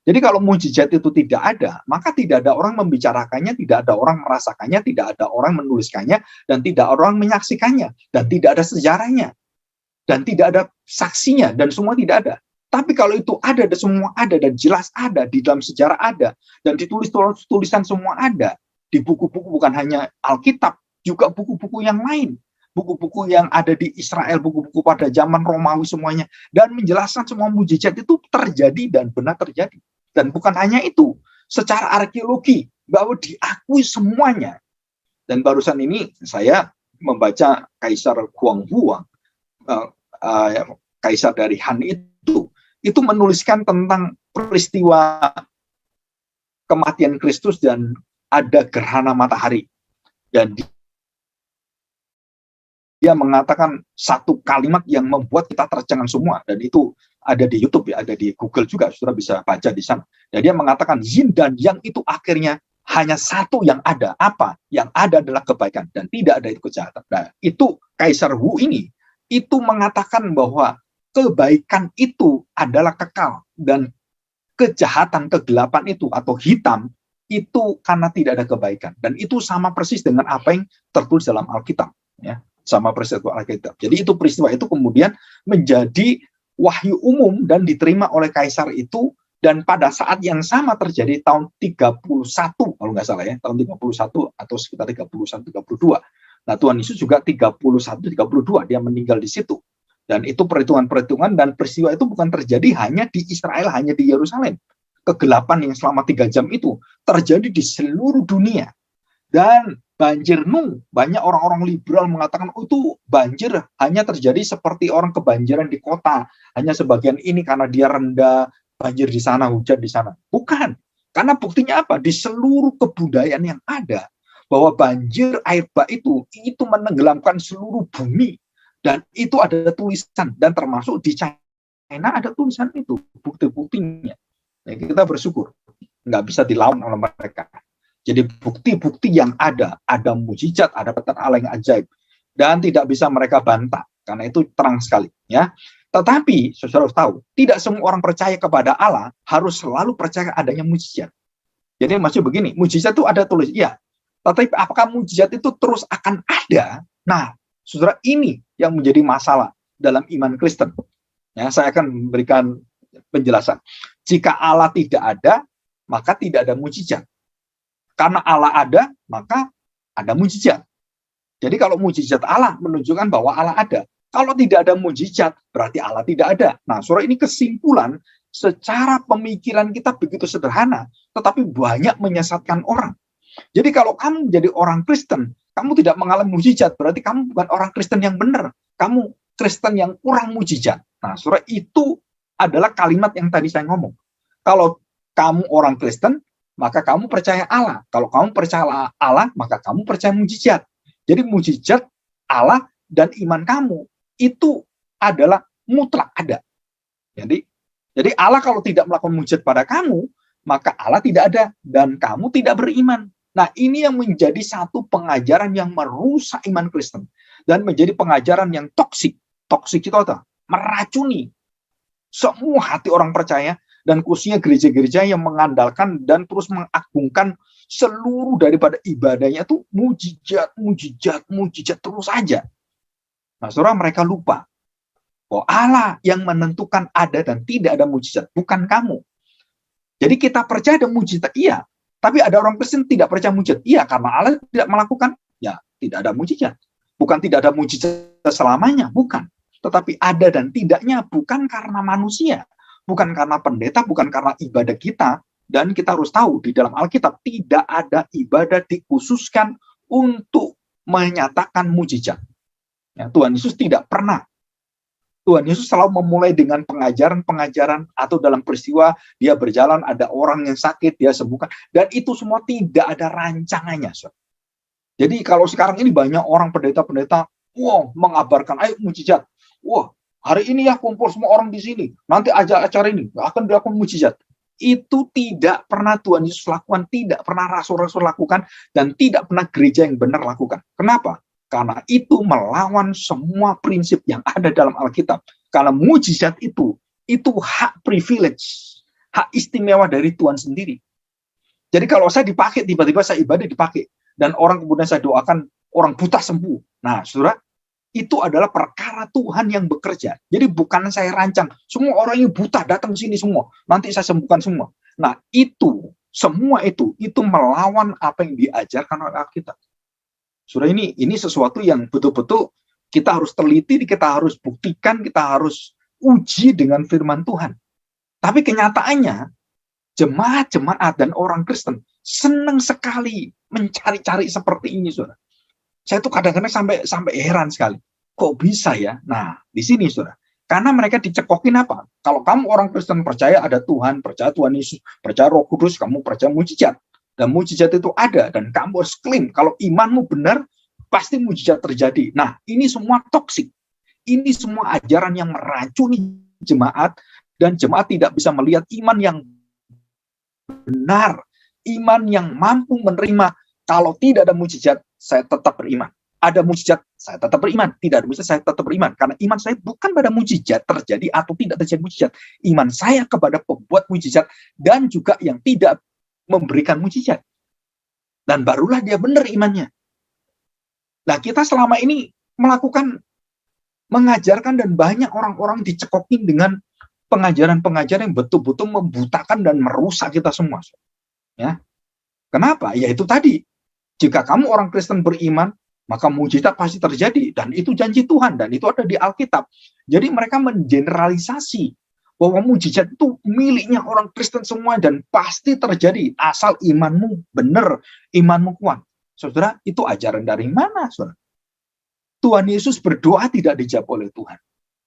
Jadi kalau mujizat itu tidak ada, maka tidak ada orang membicarakannya, tidak ada orang merasakannya, tidak ada orang menuliskannya, dan tidak ada orang menyaksikannya, dan tidak ada sejarahnya, dan tidak ada saksinya, dan semua tidak ada. Tapi kalau itu ada, dan semua ada, dan jelas ada, di dalam sejarah ada, dan ditulis-tulisan semua ada, di buku-buku bukan hanya Alkitab, juga buku-buku yang lain, buku-buku yang ada di Israel, buku-buku pada zaman Romawi semuanya, dan menjelaskan semua mujizat itu terjadi dan benar terjadi. Dan bukan hanya itu, secara arkeologi, bahwa diakui semuanya. Dan barusan ini saya membaca Kaisar Guanghuang, Kaisar dari Han itu menuliskan tentang peristiwa kematian Kristus dan ada gerhana matahari. Dan dia mengatakan satu kalimat yang membuat kita tercengang semua. Dan itu ada di YouTube, ya, ada di Google juga, saudara bisa baca di sana. Dan dia mengatakan yin dan yang itu akhirnya hanya satu yang ada. Apa? Yang ada adalah kebaikan dan tidak ada itu kejahatan. Nah, itu Kaisar Wu ini, itu mengatakan bahwa kebaikan itu adalah kekal dan kejahatan, kegelapan itu atau hitam itu karena tidak ada kebaikan. Dan itu sama persis dengan apa yang tertulis dalam Alkitab, ya, sama persis dengan Alkitab. Jadi itu peristiwa itu kemudian menjadi wahyu umum dan diterima oleh kaisar itu, dan pada saat yang sama terjadi tahun 31 kalau nggak salah, ya, tahun 31 atau sekitar 31 32. Nah, Tuhan Yesus juga 31 32 dia meninggal di situ. Dan itu perhitungan-perhitungan, dan peristiwa itu bukan terjadi hanya di Israel, hanya di Yerusalem. Kegelapan yang selama 3 jam itu terjadi di seluruh dunia. Dan banjir Nuh, banyak orang-orang liberal mengatakan, oh, itu banjir hanya terjadi seperti orang kebanjiran di kota, hanya sebagian ini karena dia rendah, banjir di sana, hujan di sana. Bukan, karena buktinya apa? Di seluruh kebudayaan yang ada, bahwa banjir air bah itu menenggelamkan seluruh bumi, dan itu ada tulisan, dan termasuk di China ada tulisan itu, bukti-buktinya. Ya, kita bersyukur, nggak bisa dilawan oleh mereka. Jadi bukti-bukti yang ada mujizat, ada petan Allah yang ajaib, dan tidak bisa mereka bantah, karena itu terang sekali. Ya. Tetapi, saudara harus tahu, tidak semua orang percaya kepada Allah harus selalu percaya adanya mujizat. Jadi maksud begini, mujizat itu ada tulis, iya. Tetapi apakah mujizat itu terus akan ada? Nah, saudara, ini yang menjadi masalah dalam iman Kristen. Ya, saya akan memberikan penjelasan. Jika Allah tidak ada, maka tidak ada mujizat. Karena Allah ada, maka ada mujizat. Jadi kalau mujizat Allah menunjukkan bahwa Allah ada. Kalau tidak ada mujizat, berarti Allah tidak ada. Nah, saudara, ini kesimpulan secara pemikiran kita begitu sederhana, tetapi banyak menyesatkan orang. Jadi kalau kamu menjadi orang Kristen, kamu tidak mengalami mujizat, berarti kamu bukan orang Kristen yang benar. Kamu Kristen yang kurang mujizat. Nah, saudara, itu adalah kalimat yang tadi saya ngomong. Kalau kamu orang Kristen, maka kamu percaya Allah. Kalau kamu percaya Allah, maka kamu percaya mujizat. Jadi mujizat Allah dan iman kamu itu adalah mutlak ada. Jadi Allah kalau tidak melakukan mujizat pada kamu, maka Allah tidak ada dan kamu tidak beriman. Nah, ini yang menjadi satu pengajaran yang merusak iman Kristen dan menjadi pengajaran yang toksik. Toksik itu apa? Meracuni semua hati orang percaya, dan khususnya gereja-gereja yang mengandalkan dan terus mengagungkan seluruh daripada ibadahnya itu mujizat terus saja. Nah, saudara, mereka lupa bahwa Allah yang menentukan ada dan tidak ada mujizat, bukan kamu. Jadi kita percaya ada mujizat, iya. Tapi ada orang Kristen tidak percaya mujizat, iya, karena Allah tidak melakukan, ya tidak ada mujizat. Bukan tidak ada mujizat selamanya, bukan. Tetapi ada dan tidaknya bukan karena manusia, bukan karena pendeta, bukan karena ibadah kita. Dan kita harus tahu di dalam Alkitab tidak ada ibadah dikhususkan untuk menyatakan mujizat. Ya, Tuhan Yesus tidak pernah. Tuhan Yesus selalu memulai dengan pengajaran-pengajaran, atau dalam peristiwa dia berjalan, ada orang yang sakit, dia sembuhkan. Dan itu semua tidak ada rancangannya. Jadi kalau sekarang ini banyak orang pendeta-pendeta, mengabarkan, ayo mujizat. Hari ini ya kumpul semua orang di sini. Nanti acara ini akan dilakukan mujizat. Itu tidak pernah Tuhan Yesus lakukan, tidak pernah rasul-rasul lakukan, dan tidak pernah gereja yang benar lakukan. Kenapa? Karena itu melawan semua prinsip yang ada dalam Alkitab. Karena mujizat itu hak privilege, hak istimewa dari Tuhan sendiri. Jadi kalau saya dipakai, tiba-tiba saya ibadah dipakai, dan orang kemudian saya doakan orang buta sembuh. Nah, saudara, itu adalah perkara Tuhan yang bekerja. Jadi bukan saya rancang, semua orang yang buta datang sini semua, nanti saya sembuhkan semua. Nah, semua itu melawan apa yang diajarkan oleh Alkitab. Saudara, ini sesuatu yang betul-betul kita harus teliti, kita harus buktikan, kita harus uji dengan firman Tuhan. Tapi kenyataannya, jemaat-jemaat dan orang Kristen senang sekali mencari-cari seperti ini, saudara. Saya tuh kadang-kadang sampai heran sekali. Kok bisa ya? Nah, di sini, saudara. Karena mereka dicekokin apa? Kalau kamu orang Kristen percaya ada Tuhan, percaya Tuhan Yesus, percaya Roh Kudus, kamu percaya mujizat. Dan mujizat itu ada, dan kamu harus klaim. Kalau imanmu benar, pasti mujizat terjadi. Nah, ini semua toksik. Ini semua ajaran yang meracuni jemaat, dan jemaat tidak bisa melihat iman yang benar, iman yang mampu menerima. Kalau tidak ada mujizat, saya tetap beriman. Ada mujizat, saya tetap beriman. Tidak ada mujizat, saya tetap beriman. Karena iman saya bukan pada mujizat terjadi atau tidak terjadi mujizat. Iman saya kepada pembuat mujizat, dan juga yang tidak memberikan mujizat. Dan barulah dia benar imannya. Nah, kita selama ini mengajarkan, dan banyak orang-orang dicekokin dengan pengajaran-pengajaran yang betul-betul membutakan dan merusak kita semua. Ya. Kenapa? Ya itu tadi. Jika kamu orang Kristen beriman, maka mujizat pasti terjadi. Dan itu janji Tuhan. Dan itu ada di Alkitab. Jadi mereka mengeneralisasi bahwa mujizat itu miliknya orang Kristen semua dan pasti terjadi asal imanmu benar, imanmu kuat. Saudara, itu ajaran dari mana, saudara? Tuhan Yesus berdoa tidak dijawab oleh Tuhan.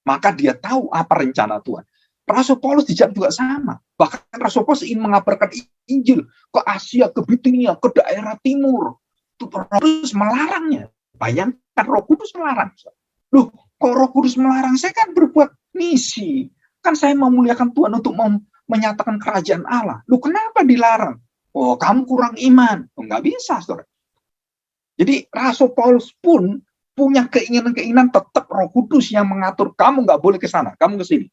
Maka dia tahu apa rencana Tuhan. Rasul Paulus dijawab juga sama. Bahkan Rasul Paulus ingin mengabarkan Injil ke Asia, ke Bitinia, ke daerah timur. Itu Roh Kudus melarangnya. Bayangkan Roh Kudus melarang. Loh, kok Roh Kudus melarang? Saya kan berbuat misi. Kan saya memuliakan Tuhan untuk menyatakan kerajaan Allah. Loh, kenapa dilarang? Oh, kamu kurang iman. Oh, nggak bisa, saudara. Jadi Rasul Paulus pun punya keinginan-keinginan tetap Roh Kudus yang mengatur. Kamu nggak boleh ke sana, kamu ke sini.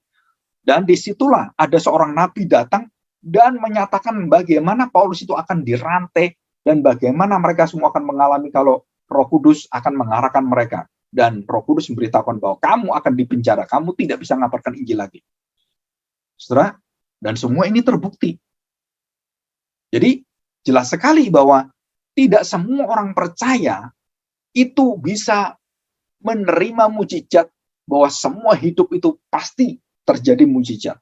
Dan disitulah ada seorang nabi datang dan menyatakan bagaimana Paulus itu akan dirantai dan bagaimana mereka semua akan mengalami kalau Roh Kudus akan mengarahkan mereka. Dan Roh Kudus memberitahukan bahwa kamu akan dipenjara, kamu tidak bisa mengabarkan Injil lagi. Saudara, dan semua ini terbukti. Jadi jelas sekali bahwa tidak semua orang percaya itu bisa menerima mujizat, bahwa semua hidup itu pasti terjadi mujizat.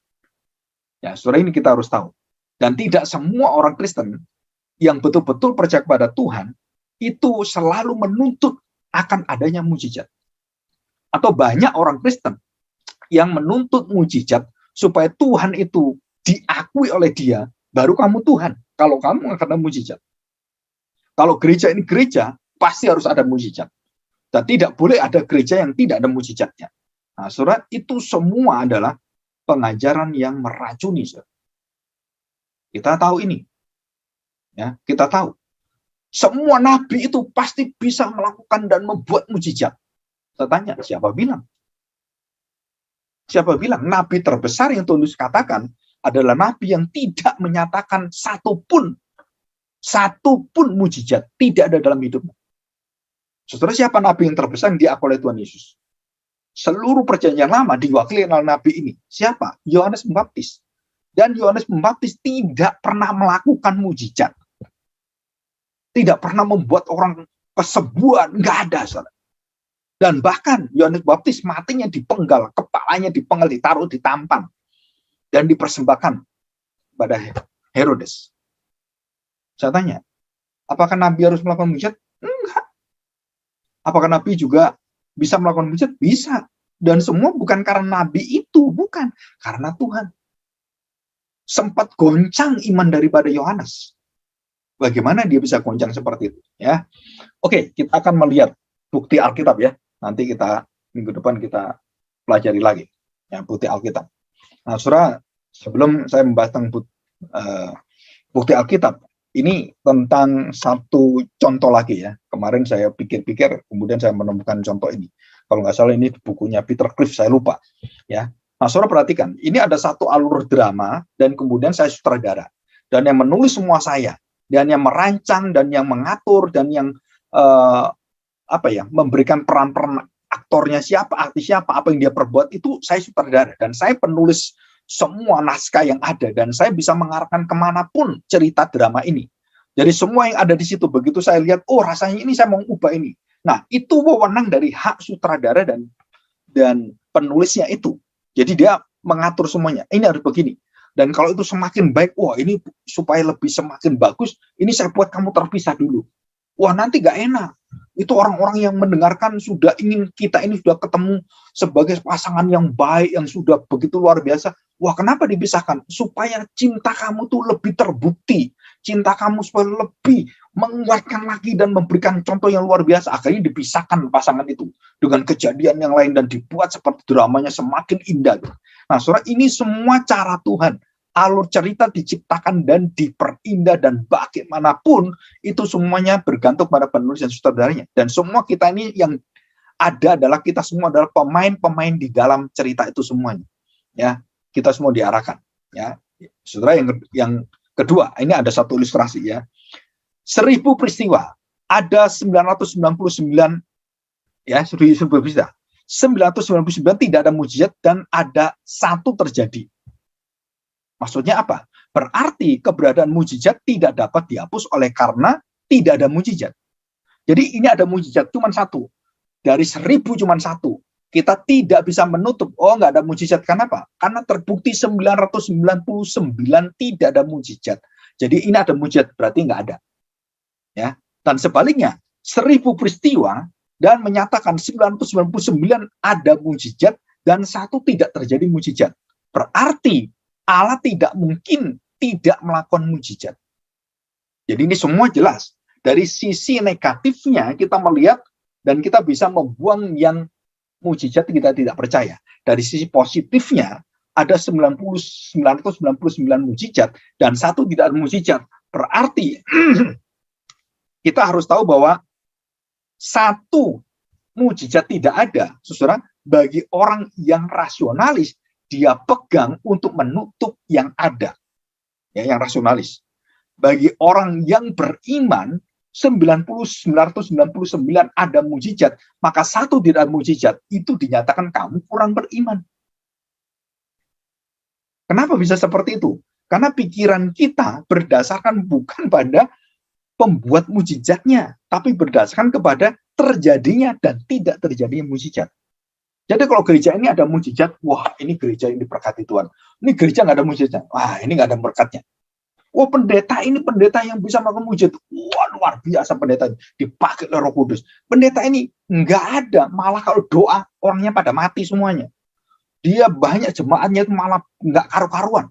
Ya, saudara, ini kita harus tahu. Dan tidak semua orang Kristen yang betul-betul percaya kepada Tuhan itu selalu menuntut akan adanya mujizat. Atau banyak orang Kristen yang menuntut mujizat supaya Tuhan itu diakui oleh dia, baru kamu Tuhan. Kalau kamu akan ada mujizat. Kalau gereja ini gereja, pasti harus ada mujizat. Dan tidak boleh ada gereja yang tidak ada mujizatnya. Nah, saudara, itu semua adalah pengajaran yang meracuni, saudara. Kita tahu ini. Ya, kita tahu. Semua nabi itu pasti bisa melakukan dan membuat mujizat. Saya tanya, siapa bilang? Siapa bilang? Nabi terbesar yang Tuhan Yesus katakan adalah nabi yang tidak menyatakan satupun mujizat. Tidak ada dalam hidupnya. Saudara, siapa nabi yang terbesar yang diakui oleh Tuhan Yesus? Seluruh perjanjian lama diwakili oleh nabi ini. Siapa? Yohanes Pembaptis. Dan Yohanes Pembaptis tidak pernah melakukan mujizat. Tidak pernah membuat orang kesembuhan. Nggak ada, saudara. Dan bahkan Yohanes Pembaptis matinya dipenggal, kepalanya dipenggal, ditaruh di tampan. Dan dipersembahkan pada Herodes. Saya tanya, apakah nabi harus melakukan mujizat? Enggak. Apakah nabi juga bisa melakukan mujizat? Bisa. Dan semua bukan karena nabi itu, bukan. Karena Tuhan. Sempat goncang iman daripada Yohanes. Bagaimana dia bisa goncang seperti itu? Ya, oke, kita akan melihat bukti Alkitab ya. Nanti kita minggu depan kita pelajari lagi ya bukti Alkitab. Nah, saudara, sebelum saya membahas tentang bukti Alkitab, ini tentang satu contoh lagi ya. Kemarin saya pikir-pikir, kemudian saya menemukan contoh ini. Kalau nggak salah ini bukunya Peter Cliff, saya lupa ya. Nah, saudara perhatikan, ini ada satu alur drama dan kemudian saya sutradara. Dan yang menulis semua saya, dan yang merancang dan yang mengatur dan yang memberikan peran-peran aktornya siapa, artis siapa, apa yang dia perbuat itu saya sutradara dan saya penulis semua naskah yang ada dan saya bisa mengarahkan kemanapun cerita drama ini. Jadi semua yang ada di situ begitu saya lihat, oh rasanya ini saya mau ubah ini. Nah, itu wewenang dari hak sutradara dan penulisnya itu. Jadi dia mengatur semuanya. Ini harus begini. Dan kalau itu semakin baik, wah ini supaya lebih semakin bagus, ini saya buat kamu terpisah dulu. Wah nanti gak enak. Itu orang-orang yang mendengarkan sudah ingin kita ini sudah ketemu sebagai pasangan yang baik, yang sudah begitu luar biasa. Wah kenapa dipisahkan? Supaya cinta kamu tuh lebih terbukti. Cinta kamu supaya lebih menguatkan lagi dan memberikan contoh yang luar biasa. Akhirnya dipisahkan pasangan itu dengan kejadian yang lain dan dibuat seperti dramanya semakin indah. Nah saudara, ini semua cara Tuhan. Alur cerita diciptakan dan diperindah dan bagaimanapun itu semuanya bergantung pada penulis dan sutradaranya. Dan semua kita ini yang ada adalah kita semua adalah pemain-pemain di dalam cerita itu semuanya. Ya, kita semua diarahkan. Ya, saudara, yang kedua, ini ada satu ilustrasi ya. 1000 peristiwa, ada 999 ya, 1000 peristiwa. 999 tidak ada mujizat dan ada satu terjadi. Maksudnya apa? Berarti keberadaan mujizat tidak dapat dihapus oleh karena tidak ada mujizat. Jadi ini ada mujizat cuma satu. Dari 1000 cuma satu. Kita tidak bisa menutup, oh nggak ada mujizat. Kenapa? Karena terbukti 999 tidak ada mujizat. Jadi ini ada mujizat, berarti nggak ada. Ya. Dan sebaliknya, 1000 peristiwa dan menyatakan 999 ada mujizat dan 1 tidak terjadi mujizat. Berarti Allah tidak mungkin tidak melakukan mujizat. Jadi ini semua jelas. Dari sisi negatifnya kita melihat dan kita bisa membuang yang mujizat kita tidak percaya. Dari sisi positifnya ada 999 mujizat dan 1 tidak ada mujizat. Berarti kita harus tahu bahwa 1 mujizat tidak ada, saudara, bagi orang yang rasionalis, dia pegang untuk menutup yang ada. Ya, yang rasionalis. Bagi orang yang beriman, 999 ada mujizat, maka 1 tidak ada mujizat, itu dinyatakan kamu kurang beriman. Kenapa bisa seperti itu? Karena pikiran kita berdasarkan bukan pada pembuat mujizatnya, tapi berdasarkan kepada terjadinya dan tidak terjadinya mujizat. Jadi kalau gereja ini ada mujizat, wah ini gereja ini diberkati Tuhan. Ini gereja nggak ada mujizat, wah ini nggak ada berkatnya. Wah pendeta ini pendeta yang bisa melakukan mujizat, wah luar biasa pendeta ini, dipakai oleh Roh Kudus. Pendeta ini nggak ada, malah kalau doa orangnya pada mati semuanya. Dia banyak jemaatnya itu malah nggak karu-karuan.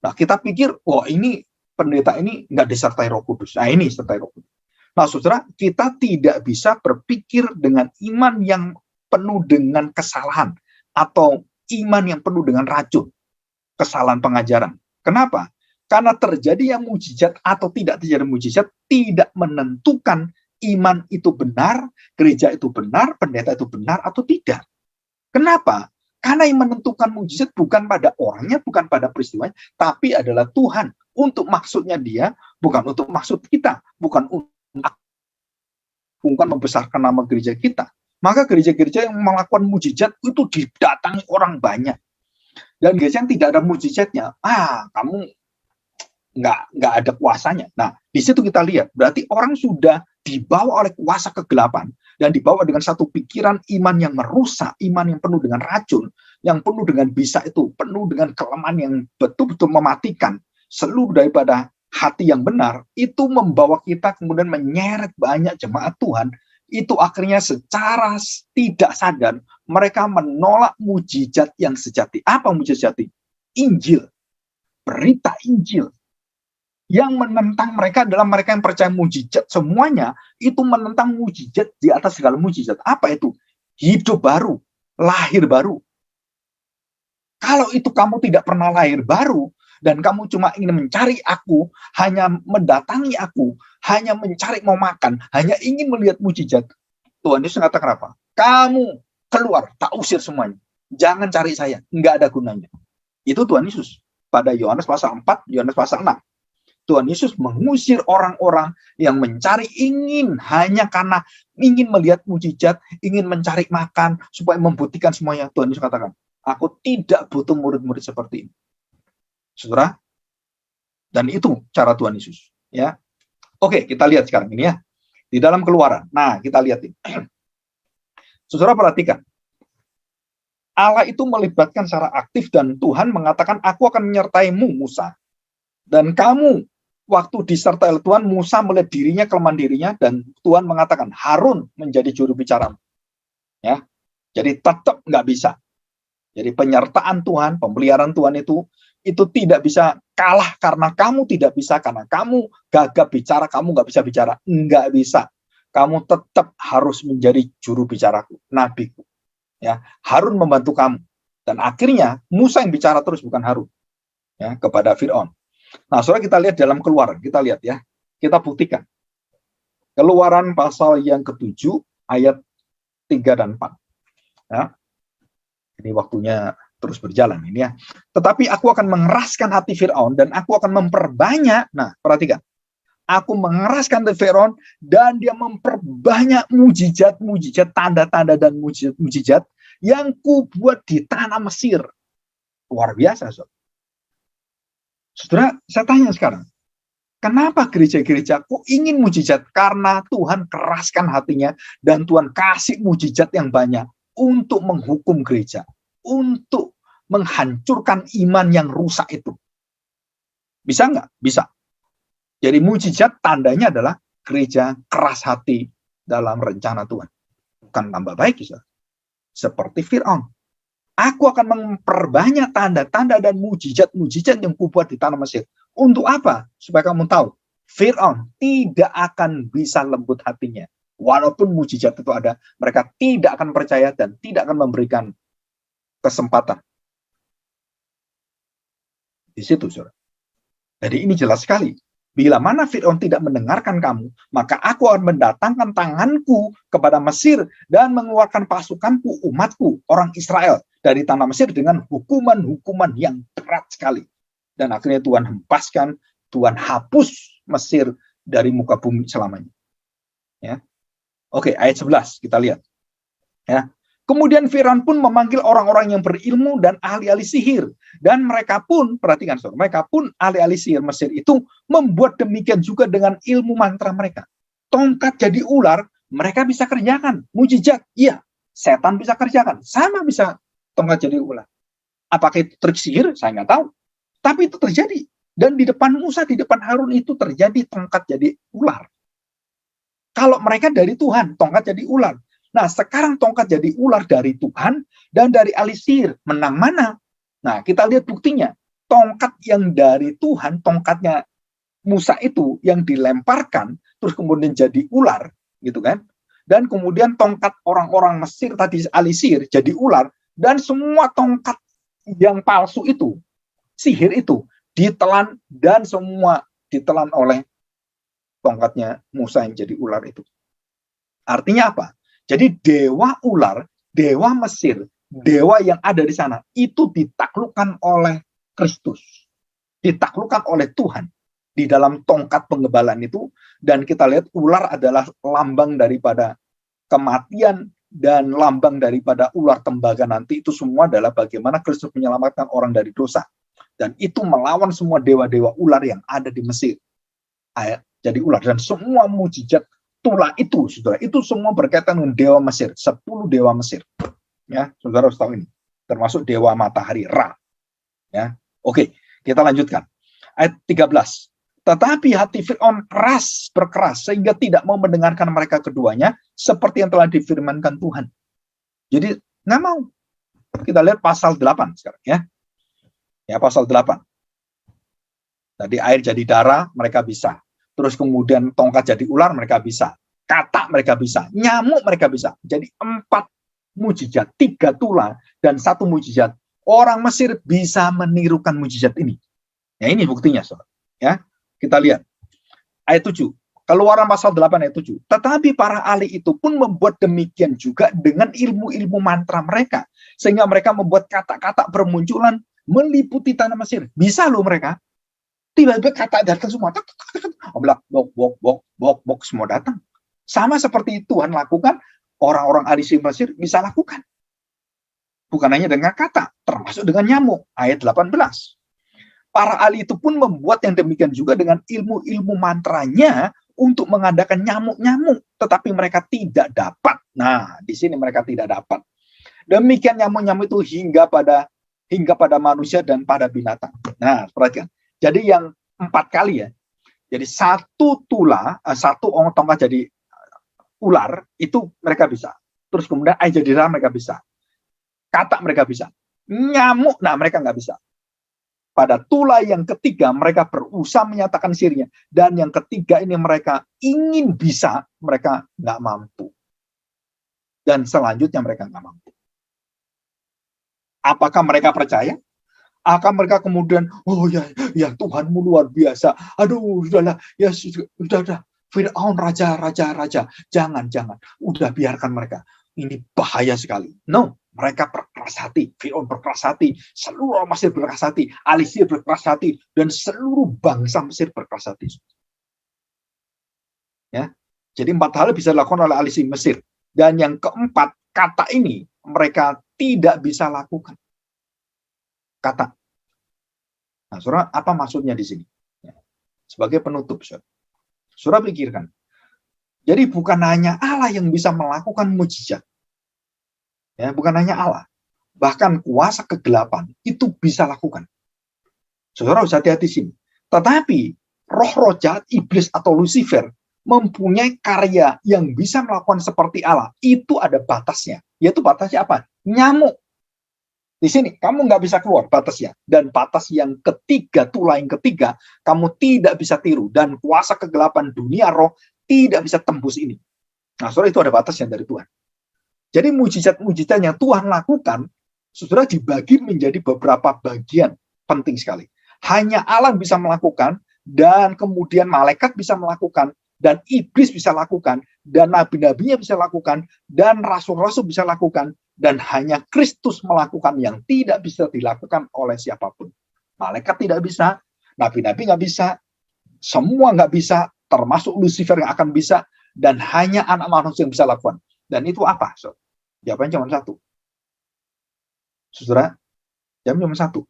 Nah kita pikir, wah ini pendeta ini nggak disertai Roh Kudus. Nah ini sertai Roh Kudus. Nah saudara, kita tidak bisa berpikir dengan iman yang penuh dengan kesalahan atau iman yang penuh dengan racun, kesalahan pengajaran. Kenapa? Karena terjadi yang mujizat atau tidak terjadi mujizat tidak menentukan iman itu benar, gereja itu benar, pendeta itu benar atau tidak. Kenapa? Karena yang menentukan mujizat bukan pada orangnya, bukan pada peristiwanya, tapi adalah Tuhan. Untuk maksudnya dia, bukan untuk maksud kita, bukan membesarkan nama gereja kita. Maka gereja-gereja yang melakukan mujizat itu didatangi orang banyak. Dan gereja yang tidak ada mujizatnya, kamu nggak ada kuasanya. Nah, di situ kita lihat, berarti orang sudah dibawa oleh kuasa kegelapan dan dibawa dengan satu pikiran iman yang merusak, iman yang penuh dengan racun, yang penuh dengan bisa itu, penuh dengan kelemahan yang betul-betul mematikan seluruh daripada hati yang benar, itu membawa kita kemudian menyeret banyak jemaat Tuhan. Itu akhirnya secara tidak sadar mereka menolak mujizat yang sejati. Apa mujizat sejati? Injil, berita Injil. Yang menentang mereka adalah mereka yang percaya mujizat. Semuanya itu menentang mujizat di atas segala mujizat. Apa itu? Hidup baru, lahir baru. Kalau itu kamu tidak pernah lahir baru, dan kamu cuma ingin mencari aku, hanya mendatangi aku, hanya mencari mau makan, hanya ingin melihat mujizat, Tuhan Yesus mengatakan apa? Kamu keluar, tak usir semuanya. Jangan cari saya, nggak ada gunanya. Itu Tuhan Yesus. Pada Yohanes pasal 4, Yohanes pasal 6. Tuhan Yesus mengusir orang-orang yang mencari hanya karena ingin melihat mujizat, ingin mencari makan, supaya membuktikan semuanya. Tuhan Yesus katakan, aku tidak butuh murid-murid seperti ini. Saudara, dan itu cara Tuhan Yesus. Ya, oke, kita lihat sekarang ini ya. Di dalam Keluaran. Nah, kita lihat ini. Saudara perhatikan. Allah itu melibatkan secara aktif dan Tuhan mengatakan, aku akan menyertaimu Musa. Dan kamu, waktu disertai Tuhan, Musa melihat dirinya, kelemahan dirinya, dan Tuhan mengatakan, Harun menjadi juru bicaramu. Ya, jadi tetap nggak bisa. Jadi penyertaan Tuhan, pemeliharaan Tuhan itu tidak bisa kalah karena kamu tidak bisa, karena kamu gagap bicara, kamu nggak bisa bicara. Nggak bisa. Kamu tetap harus menjadi juru bicaraku, nabiku. Ya, Harun membantu kamu. Dan akhirnya Musa yang bicara terus, bukan Harun. Ya, kepada Fir'aun. Nah, saudara kita lihat dalam Keluaran, kita lihat ya. Kita buktikan. Keluaran pasal yang ke-7, ayat 3 dan 4. Ya. Ini waktunya terus berjalan ini ya. Tetapi aku akan mengeraskan hati Fir'aun dan aku akan memperbanyak. Nah, perhatikan. Aku mengeraskan hati Fir'aun dan dia memperbanyak mujizat-mujizat, tanda-tanda dan mujizat yang kubuat di tanah Mesir. Luar biasa, Saudara. Saudara, saya tanya sekarang. Kenapa gereja-gereja kok ingin mujizat? Karena Tuhan keraskan hatinya dan Tuhan kasih mujizat yang banyak untuk menghukum gereja, untuk menghancurkan iman yang rusak itu. Bisa nggak? Bisa. Jadi mujizat tandanya adalah gereja keras hati dalam rencana Tuhan. Bukan tambah baik, saudara. Seperti Fir'aun. Aku akan memperbanyak tanda-tanda dan mujizat-mujizat yang kubuat di tanah Mesir. Untuk apa? Supaya kamu tahu, Fir'aun tidak akan bisa lembut hatinya. Walaupun mujizat itu ada, mereka tidak akan percaya dan tidak akan memberikan kesempatan. Di situ, saudara. Jadi ini jelas sekali. Bila mana Fir'aun tidak mendengarkan kamu, maka aku akan mendatangkan tanganku kepada Mesir dan mengeluarkan pasukanku, umatku, orang Israel, dari tanah Mesir dengan hukuman-hukuman yang berat sekali. Dan akhirnya Tuhan hempaskan, Tuhan hapus Mesir dari muka bumi selamanya. Ya. Oke, ayat 11 kita lihat. Ya. Kemudian Firaun pun memanggil orang-orang yang berilmu dan ahli-ahli sihir. Dan mereka pun, perhatikan saudara, mereka pun ahli-ahli sihir Mesir itu membuat demikian juga dengan ilmu mantra mereka. Tongkat jadi ular, mereka bisa kerjakan. Mujizat, iya. Setan bisa kerjakan. Sama bisa tongkat jadi ular. Apakah itu trik sihir? Saya nggak tahu. Tapi itu terjadi. Dan di depan Musa, di depan Harun itu terjadi tongkat jadi ular. Kalau mereka dari Tuhan, tongkat jadi ular. Nah, sekarang tongkat jadi ular dari Tuhan dan dari ahli sihir. Menang mana? Nah, kita lihat buktinya. Tongkat yang dari Tuhan, tongkatnya Musa itu yang dilemparkan, terus kemudian jadi ular, gitu kan? Dan kemudian tongkat orang-orang Mesir tadi ahli sihir jadi ular, dan semua tongkat yang palsu itu, sihir itu, ditelan dan semua ditelan oleh tongkatnya Musa yang jadi ular itu. Artinya apa? Jadi dewa ular, dewa Mesir, dewa yang ada di sana, itu ditaklukkan oleh Kristus. Ditaklukkan oleh Tuhan di dalam tongkat pengebalan itu. Dan kita lihat ular adalah lambang daripada kematian dan lambang daripada ular tembaga nanti. Itu semua adalah bagaimana Kristus menyelamatkan orang dari dosa. Dan itu melawan semua dewa-dewa ular yang ada di Mesir. Jadi ular. Dan semua mujizat Tula itu, saudara, itu semua berkaitan dengan dewa Mesir, 10 dewa Mesir. Ya, saudara harus tahu ini. Termasuk dewa matahari, Ra. Ya. Oke, kita lanjutkan. Ayat 13. Tetapi hati Fir'aun berkeras, sehingga tidak mau mendengarkan mereka keduanya, seperti yang telah difirmankan Tuhan. Jadi, nggak mau. Kita lihat pasal 8 sekarang, ya. Ya, pasal 8. Tadi air jadi darah, mereka bisa. Terus kemudian tongkat jadi ular, mereka bisa. Katak mereka bisa. Nyamuk mereka bisa. Jadi 4 mujizat, 3 tula, dan 1 mujizat. Orang Mesir bisa menirukan mujizat ini. Ya, ini buktinya, saudara. Ya, kita lihat. Ayat 7. Keluaran pasal 8 ayat 7. Tetapi para ahli itu pun membuat demikian juga dengan ilmu-ilmu mantra mereka. Sehingga mereka membuat kata-kata bermunculan meliputi tanah Mesir. Bisa loh mereka. Tiba-tiba kata datang semua. Bok, semua datang. Sama seperti Tuhan lakukan, orang-orang ahli sihir Mesir bisa lakukan. Bukan hanya dengan kata, termasuk dengan nyamuk. Ayat 18. Para ahli itu pun membuat yang demikian juga dengan ilmu-ilmu mantranya untuk mengadakan nyamuk-nyamuk. Tetapi mereka tidak dapat. Nah, di sini mereka tidak dapat. Demikian nyamuk-nyamuk itu hingga pada manusia dan pada binatang. Nah, perhatikan. Jadi yang 4 kali ya. Jadi 1 tula, 1 tongkat jadi ular, itu mereka bisa. Terus kemudian air jadi darah mereka bisa. Katak mereka bisa. Nyamuk, nah mereka nggak bisa. Pada tula yang ketiga, mereka berusaha menyatakan sihirnya. Dan yang ketiga ini mereka ingin bisa, mereka nggak mampu. Dan selanjutnya mereka nggak mampu. Apakah mereka percaya? Akan mereka kemudian, oh ya Tuhanmu luar biasa. Aduh, sudahlah, ya sudah. Fir'aun raja. Jangan. Udah biarkan mereka. Ini bahaya sekali. No, mereka berkeras hati. Fir'aun berkeras hati. Seluruh orang Mesir berkeras hati. Ahli sihir berkeras hati. Dan seluruh bangsa Mesir berkeras hati. Ya, jadi 4 hal bisa dilakukan oleh ahli sihir Mesir. Dan yang keempat, kata ini mereka tidak bisa lakukan. Kata. Nah, saudara, apa maksudnya di sini? Sebagai penutup, saudara pikirkan. Jadi bukan hanya Allah yang bisa melakukan mujizat. Ya, bukan hanya Allah. Bahkan kuasa kegelapan itu bisa lakukan. Saudara harus hati-hati sini. Tetapi roh-roh jahat, iblis atau Lucifer mempunyai karya yang bisa melakukan seperti Allah, itu ada batasnya. Yaitu batasnya apa? Nyamuk. Di sini, kamu nggak bisa keluar batasnya. Dan batas yang ketiga, tulah yang ketiga, kamu tidak bisa tiru. Dan kuasa kegelapan dunia roh tidak bisa tembus ini. Nah, saudara, itu ada batasnya dari Tuhan. Jadi mujizat-mujizat yang Tuhan lakukan, saudara, dibagi menjadi beberapa bagian penting sekali. Hanya Allah bisa melakukan, dan kemudian malaikat bisa melakukan, dan iblis bisa lakukan, dan nabi-nabinya bisa lakukan, dan rasul-rasul bisa lakukan, dan hanya Kristus melakukan yang tidak bisa dilakukan oleh siapapun. Malaikat tidak bisa, nabi-nabi nggak bisa, semua nggak bisa, termasuk Lucifer yang akan bisa, dan hanya anak manusia yang bisa lakukan. Dan itu apa? So, jawabannya cuma satu. Saudara, jawabannya cuma satu.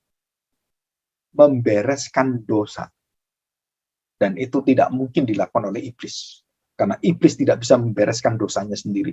Membereskan dosa. Dan itu tidak mungkin dilakukan oleh iblis. Karena iblis tidak bisa membereskan dosanya sendiri.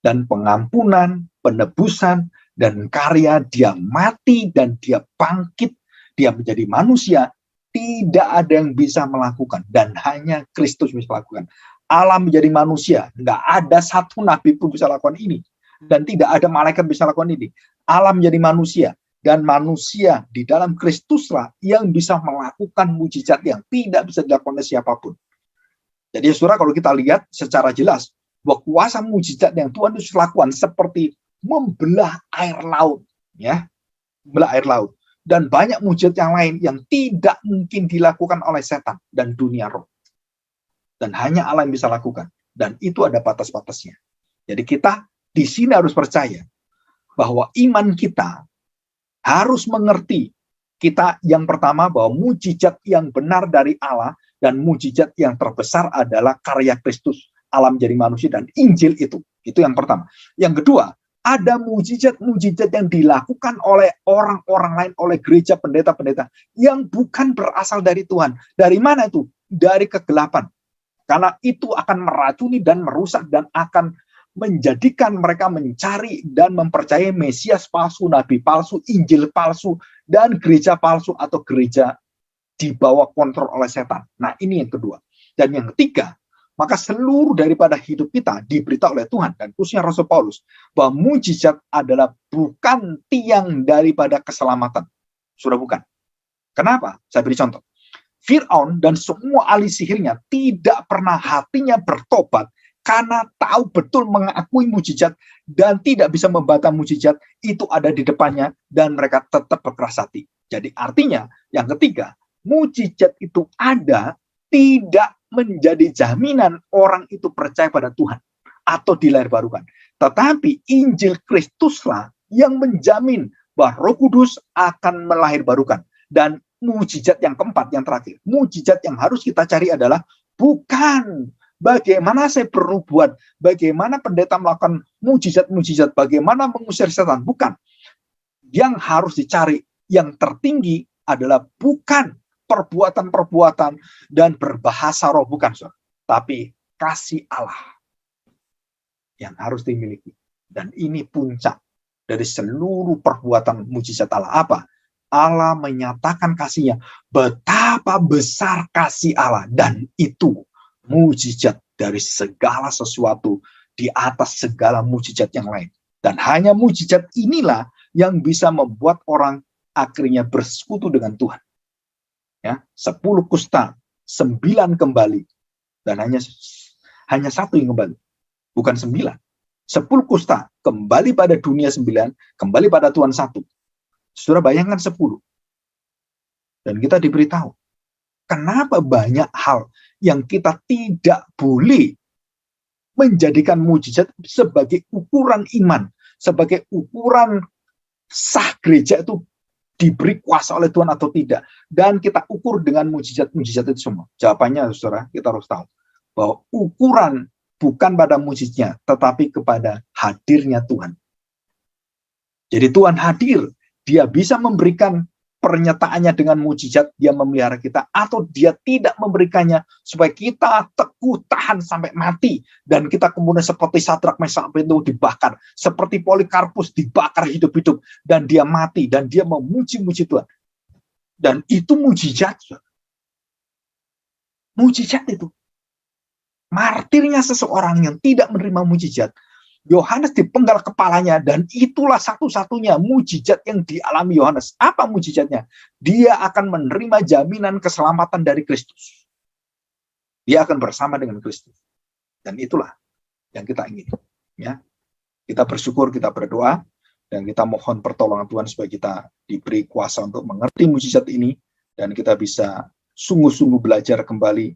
Dan pengampunan, penebusan, dan karya dia mati dan dia bangkit, dia menjadi manusia, tidak ada yang bisa melakukan. Dan hanya Kristus bisa melakukan. Allah menjadi manusia, nggak ada satu nabi pun bisa lakukan ini. Dan tidak ada malaikat bisa lakukan ini. Allah menjadi manusia, dan manusia di dalam Kristuslah yang bisa melakukan mujizat yang tidak bisa dilakukan oleh siapapun. Jadi saudara, kalau kita lihat secara jelas, bahwa kuasa mujizat yang Tuhan Yesus lakukan seperti membelah air laut, ya, membelah air laut, dan banyak mujizat yang lain yang tidak mungkin dilakukan oleh setan dan dunia roh. Dan hanya Allah yang bisa lakukan. Dan itu ada batas-batasnya. Jadi kita di sini harus percaya bahwa iman kita harus mengerti. Kita yang pertama bahwa mujizat yang benar dari Allah dan mujizat yang terbesar adalah karya Kristus, Allah menjadi manusia dan Injil itu. Itu yang pertama. Yang kedua, ada mujizat-mujizat yang dilakukan oleh orang-orang lain, oleh gereja, pendeta-pendeta yang bukan berasal dari Tuhan. Dari mana itu? Dari kegelapan. Karena itu akan meracuni dan merusak dan akan menjadikan mereka mencari dan mempercayai Mesias palsu, nabi palsu, Injil palsu, dan gereja palsu atau gereja di bawah kontrol oleh setan. Nah, ini yang kedua. Dan yang ketiga, maka seluruh daripada hidup kita diberitahu oleh Tuhan, dan khususnya Rasul Paulus, bahwa mujizat adalah bukan tiang daripada keselamatan. Sudah bukan. Kenapa? Saya beri contoh. Fir'aun dan semua ahli sihirnya tidak pernah hatinya bertobat karena tahu betul mengakui mujizat dan tidak bisa membantah mujizat itu ada di depannya dan mereka tetap berkeras hati. Jadi artinya yang ketiga, mujizat itu ada tidak menjadi jaminan orang itu percaya pada Tuhan atau dilahirbarukan. Tetapi Injil Kristuslah yang menjamin bahwa Roh Kudus akan melahirbarukan. Dan mujizat yang keempat, yang terakhir, mujizat yang harus kita cari adalah bukan bagaimana saya perlu buat, bagaimana pendeta melakukan mujizat-mujizat, bagaimana mengusir setan, bukan. Yang harus dicari, yang tertinggi adalah bukan perbuatan-perbuatan dan berbahasa roh, bukan, saudara. Tapi kasih Allah yang harus dimiliki. Dan ini puncak dari seluruh perbuatan mujizat Allah. Apa? Allah menyatakan kasihnya. Betapa besar kasih Allah. Dan itu mujizat dari segala sesuatu di atas segala mujizat yang lain. Dan hanya mujizat inilah yang bisa membuat orang akhirnya bersekutu dengan Tuhan. Ya, 10 kusta, 9 kembali. Dan hanya satu yang kembali. Bukan 9. 10 kusta, kembali pada dunia 9, kembali pada Tuhan 1. Saudara bayangkan 10. Dan kita diberitahu. Kenapa banyak hal yang kita tidak boleh menjadikan mujizat sebagai ukuran iman, sebagai ukuran sah gereja itu diberi kuasa oleh Tuhan atau tidak. Dan kita ukur dengan mujizat-mujizat itu semua. Jawabannya, saudara, kita harus tahu bahwa ukuran bukan pada mujizatnya, tetapi kepada hadirnya Tuhan. Jadi Tuhan hadir, dia bisa memberikan pernyataannya dengan mujizat, dia memelihara kita, atau dia tidak memberikannya supaya kita teguh tahan sampai mati, dan kita kemudian seperti Sadrak, Mesak, Abednego dibakar, seperti Polikarpus dibakar hidup-hidup, dan dia mati, dan dia memuji-muji Tuhan. Dan itu mujizat. Mujizat itu. martirnya seseorang yang tidak menerima mujizat, Yohanes dipenggal kepalanya, dan itulah satu-satunya mujizat yang dialami Yohanes. Apa mujizatnya? Dia akan menerima jaminan keselamatan dari Kristus. Dia akan bersama dengan Kristus. Dan itulah yang kita ingin. Ya. Kita bersyukur, kita berdoa, dan kita mohon pertolongan Tuhan supaya kita diberi kuasa untuk mengerti mujizat ini, dan kita bisa sungguh-sungguh belajar kembali.